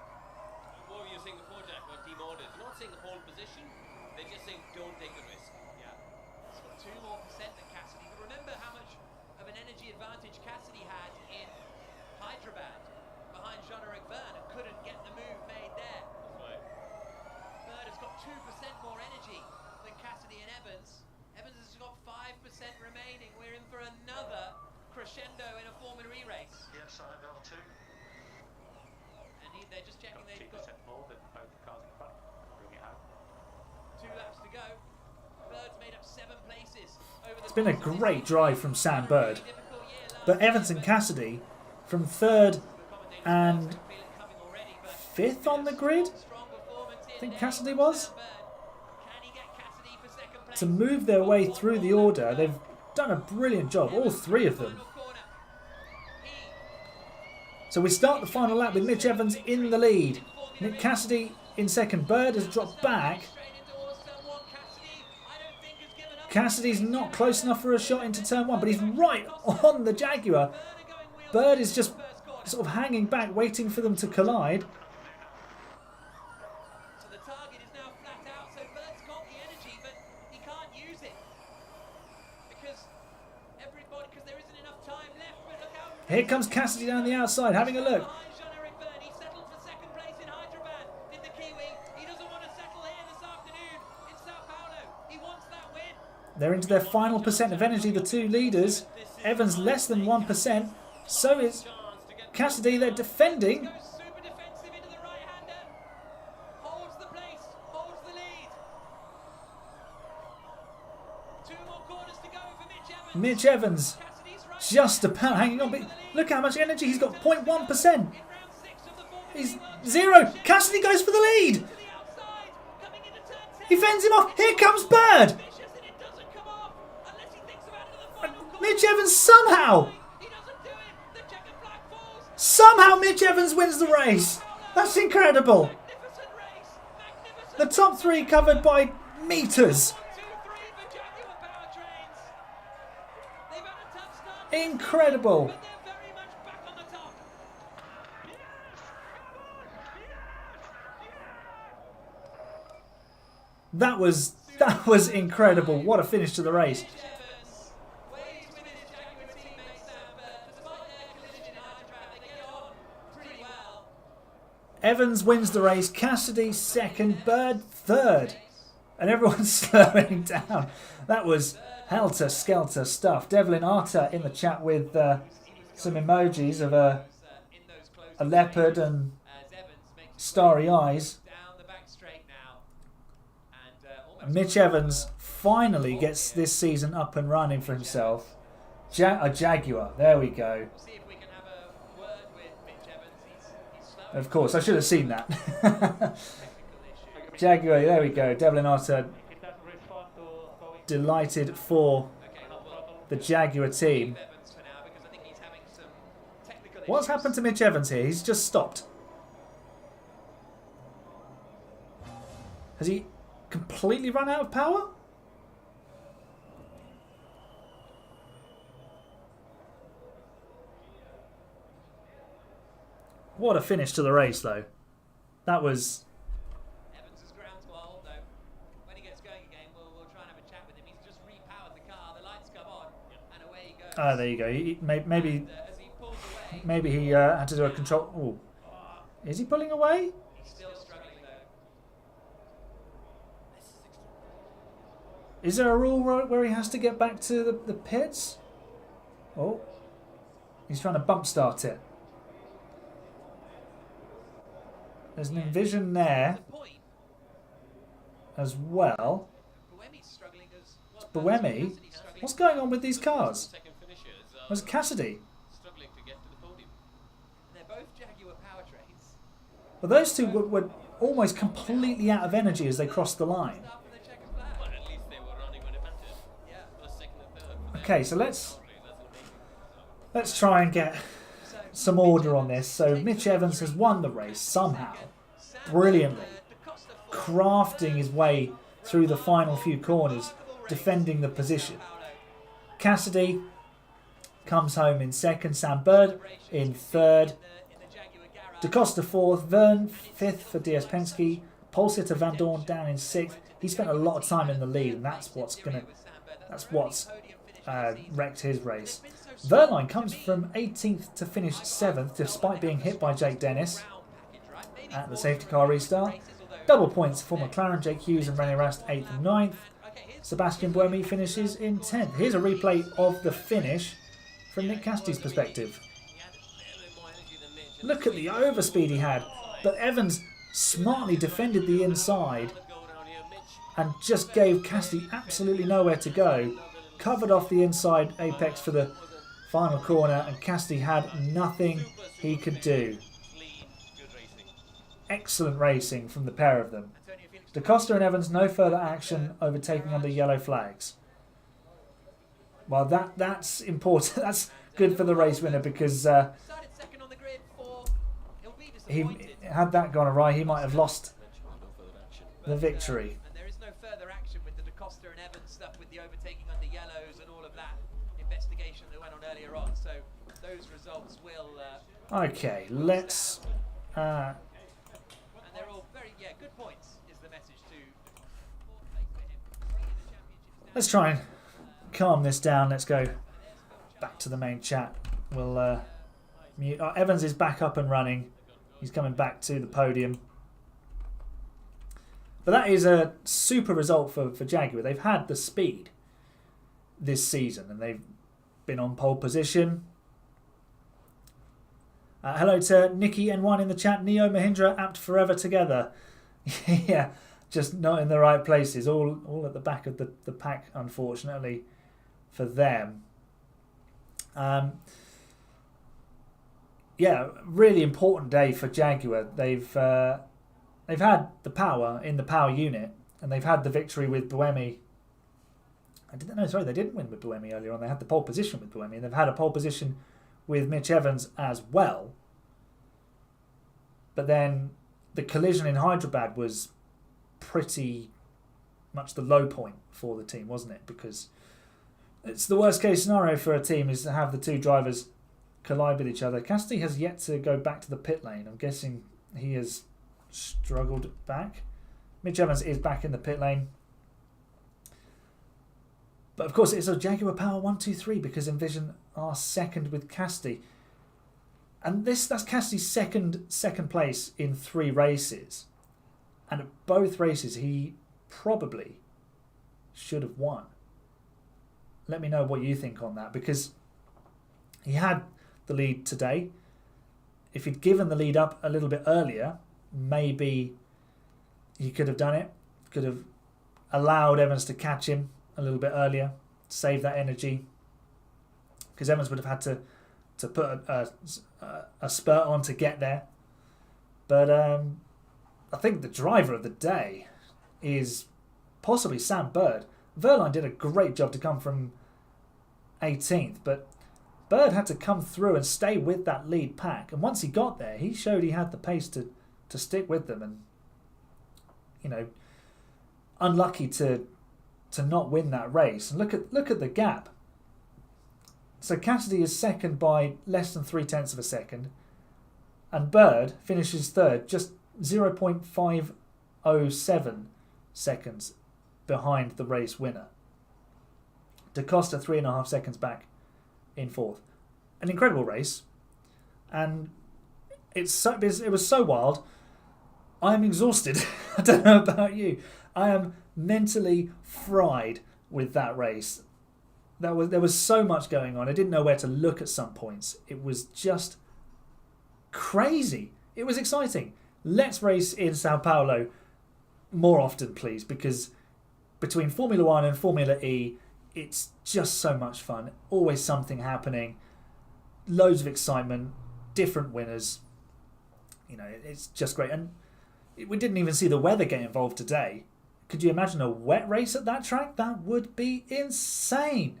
what were you saying before, Jack, about team orders? They're not saying hold position. They're just saying don't take a risk. Yeah. It's got 2 more percent than Cassidy. But remember how much of an energy advantage Cassidy had in Hyderabad behind Jean-Eric Verne and couldn't get the move made there. That's right. Bird has got 2% more energy than Cassidy and Evans. Evans has got 5% remaining. We're in for another crescendo in a Formula E race. Yes, I have L2. And they're just checking Got they've 2% got more than both cars in front. Bring it home. 2 laps to go. Bird's made up 7 places over the It's been a course of this great season. drive from Sam Bird. Difficult year last But year, Evans and Cassidy from 3rd and 5th on the grid. I think Cassidy was. Can he get to move their way through the order. They've done a brilliant job, all three of them. So we start the final lap with Mitch Evans in the lead. Nick Cassidy in second. Bird has dropped back. Cassidy's not close enough for a shot into turn one, but he's right on the Jaguar. Bird is just sort of hanging back, waiting for them to collide. So the target is now flat out, so Bird's got the energy, but he can't use it. Because there isn't enough time left, but look how... Here comes Cassidy down the outside, having a look. He settled for second place in Hyderabad, in the Kiwi. He doesn't want to settle here this afternoon in Sao Paulo. He wants that win. They're into their final percent of energy, the two leaders. Evans less than 1%. So is Cassidy. They're defending. Goes super defensive into the right-hander. Holds the place, holds the lead. 2 more corners to go for Mitch Evans. Mitch Evans Cassidy's right just about hanging on. But look how much energy he's got, 0.1%. in round 6 of the Formula He's E 0. Cassidy goes for the lead. to the outside, coming into turn 10. He fends him off. Here comes Bird. Vicious, and it doesn't come off unless he thinks about it in the final corner. Mitch Evans somehow. He doesn't do it. The checkered flag falls. Somehow Mitch Evans wins the race. That's incredible. Magnificent race. Magnificent. The top 3 covered by meters. 2-3 for Jaguar Powertrains. They've had a tough start, Incredible. but they're very much back on the top. That was incredible. What a finish to the race. Evans waves with his Jaguar teammate Sam Bird. Despite their collision in Hyderabad, they get on pretty well. Evans wins the race. Cassidy second. Bird third. And everyone's slowing down. That was helter-skelter stuff. Devlin Arter in the chat with some emojis of a leopard and As Evans makes starry eyes. down the back straight now. And And Mitch Evans finally gets this season up and running for himself. A Jaguar. There we go. see if we can have a word with Mitch Evans. He's slow. Of course, I should have seen that. Technical issue. Jaguar, there we go. Devlin Arter It doesn't respond to going delighted for Okay, well, the Jaguar team. Evans for now because I think he's having some technical What's issues. happened to Mitch Evans here? He's just stopped. Has he completely run out of power? What a finish to the race, though. That was... Evans has ground to a hold though. When he gets going again, we'll try and have a chat with him. He's just repowered the car. The lights come on, and away he goes. Ah, there you go. Maybe And, as he pulls away, maybe he had to do a control... Ooh. Is he pulling away? he's still struggling though. Is there a rule where he has to get back to the pits? Oh. He's trying to bump start it. There's an Envision there The point. as well. Buemi's struggling as well. Buemi? Cassidy's struggling. What's going on with these cars? Second finishers Where's Cassidy? struggling to get to the podium. They're both Jaguar powertrains. Well, those two were almost completely out of energy as they crossed the line. Start for the checkered flag. Well, at least they were running when it mattered. Yeah. First, second, and third. For them. Okay, so let's That's amazing. let's try and get So, some order on this. So Mitch Evans has won the race somehow, brilliantly, crafting his way through the final few corners, defending the position. Cassidy comes home in second, Sam Bird in third, DaCosta fourth, Verne fifth for DS Penske, Polsitter Van Dorn down in sixth. He spent a lot of time in the lead, and that's what's wrecked his race. Verline comes from 18th to finish 7th, despite being hit by Jake Dennis at the safety car restart. Double points for McLaren, Jake Hughes and René Rast 8th and 9th. Sebastian Buemi finishes in 10th. Here's a replay of the finish from Nick Cassidy's perspective. Look at the overspeed he had, but Evans smartly defended the inside and just gave Cassidy absolutely nowhere to go. Covered off the inside apex for the final corner, and Cassidy had nothing he could do. excellent racing from the pair of them. Da Costa and Evans, no further action, overtaking under yellow flags. Well, that's important. That's good for the race winner because he had that gone awry, he might have lost the victory. And there is no further action with the Da Costa and Evans stuff with the overtaking under yellows and all of that investigation that went on earlier on. So those results will. Okay, let's. And they're all very good points. Is the message to. Let's try and calm this down. Let's go back to the main chat. We'll mute. Evans is back up and running. He's coming back to the podium. But that is a super result for Jaguar. They've had the speed this season and they've been on pole position. Hello to Nikki N1 in the chat. Neo Mahindra apt forever together. Yeah, just not in the right places. All at the back of the pack, unfortunately, for them. Yeah, really important day for Jaguar. They've had the power in the power unit, and they've had the victory with Buemi. They didn't win with Buemi earlier on. They had the pole position with Buemi, and they've had a pole position with Mitch Evans as well. But then the collision in Hyderabad was pretty much the low point for the team, wasn't it? Because it's the worst case scenario for a team is to have the two drivers collide with each other. Cassidy has yet to go back to the pit lane. I'm guessing he has struggled back. Mitch Evans is back in the pit lane. But of course it's a Jaguar Power 1-2-3 because Envision are second with Cassidy. And that's Cassidy's second place in 3 races. And at both races he probably should have won. Let me know what you think on that, because he had the lead today. If he'd given the lead up a little bit earlier, maybe he could have done it. Could have allowed Evans to catch him a little bit earlier, save that energy. Because Evans would have had to put a spurt on to get there. But I think the driver of the day is possibly Sam Bird. Verline did a great job to come from 18th, but Bird had to come through and stay with that lead pack. And once he got there, he showed he had the pace to stick with them. And, you know, unlucky to not win that race. And look at the gap. So Cassidy is second by less than 0.3 of a second. And Bird finishes third, just 0.507 seconds behind the race winner. Da Costa 3.5 seconds back in fourth. An incredible race, and it was so wild. I am exhausted. I don't know about you. I am mentally fried with that race. There was so much going on. I didn't know where to look at some points. It was just crazy. It was exciting. Let's race in Sao Paulo more often, please, because between Formula One and Formula E, it's just so much fun. Always something happening. Loads of excitement. Different winners. You know, it's just great. And we didn't even see the weather get involved today. Could you imagine a wet race at that track? That would be insane.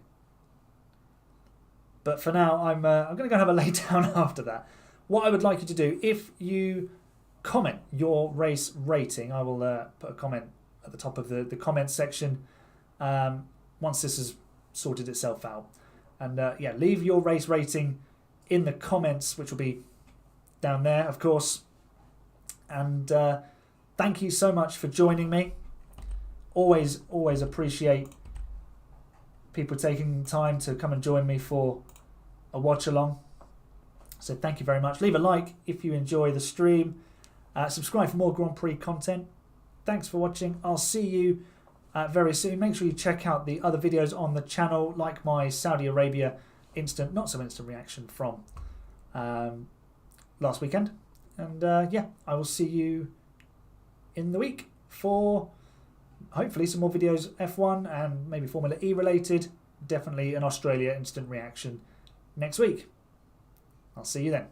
But for now, I'm going to go have a lay down after that. What I would like you to do, if you comment your race rating, I will put a comment at the top of the comments section once this has sorted itself out. And yeah, leave your race rating in the comments, which will be down there, of course. And thank you so much for joining me. Always appreciate people taking time to come and join me for a watch along. So thank you very much. Leave a like if you enjoy the stream. Subscribe for more Grand Prix content. Thanks for watching. I'll see you very soon. Make sure you check out the other videos on the channel, like my Saudi Arabia not so instant reaction from last weekend. And yeah, I will see you in the week for hopefully some more videos, F1 and maybe Formula E related. Definitely an Australia instant reaction next week. I'll see you then.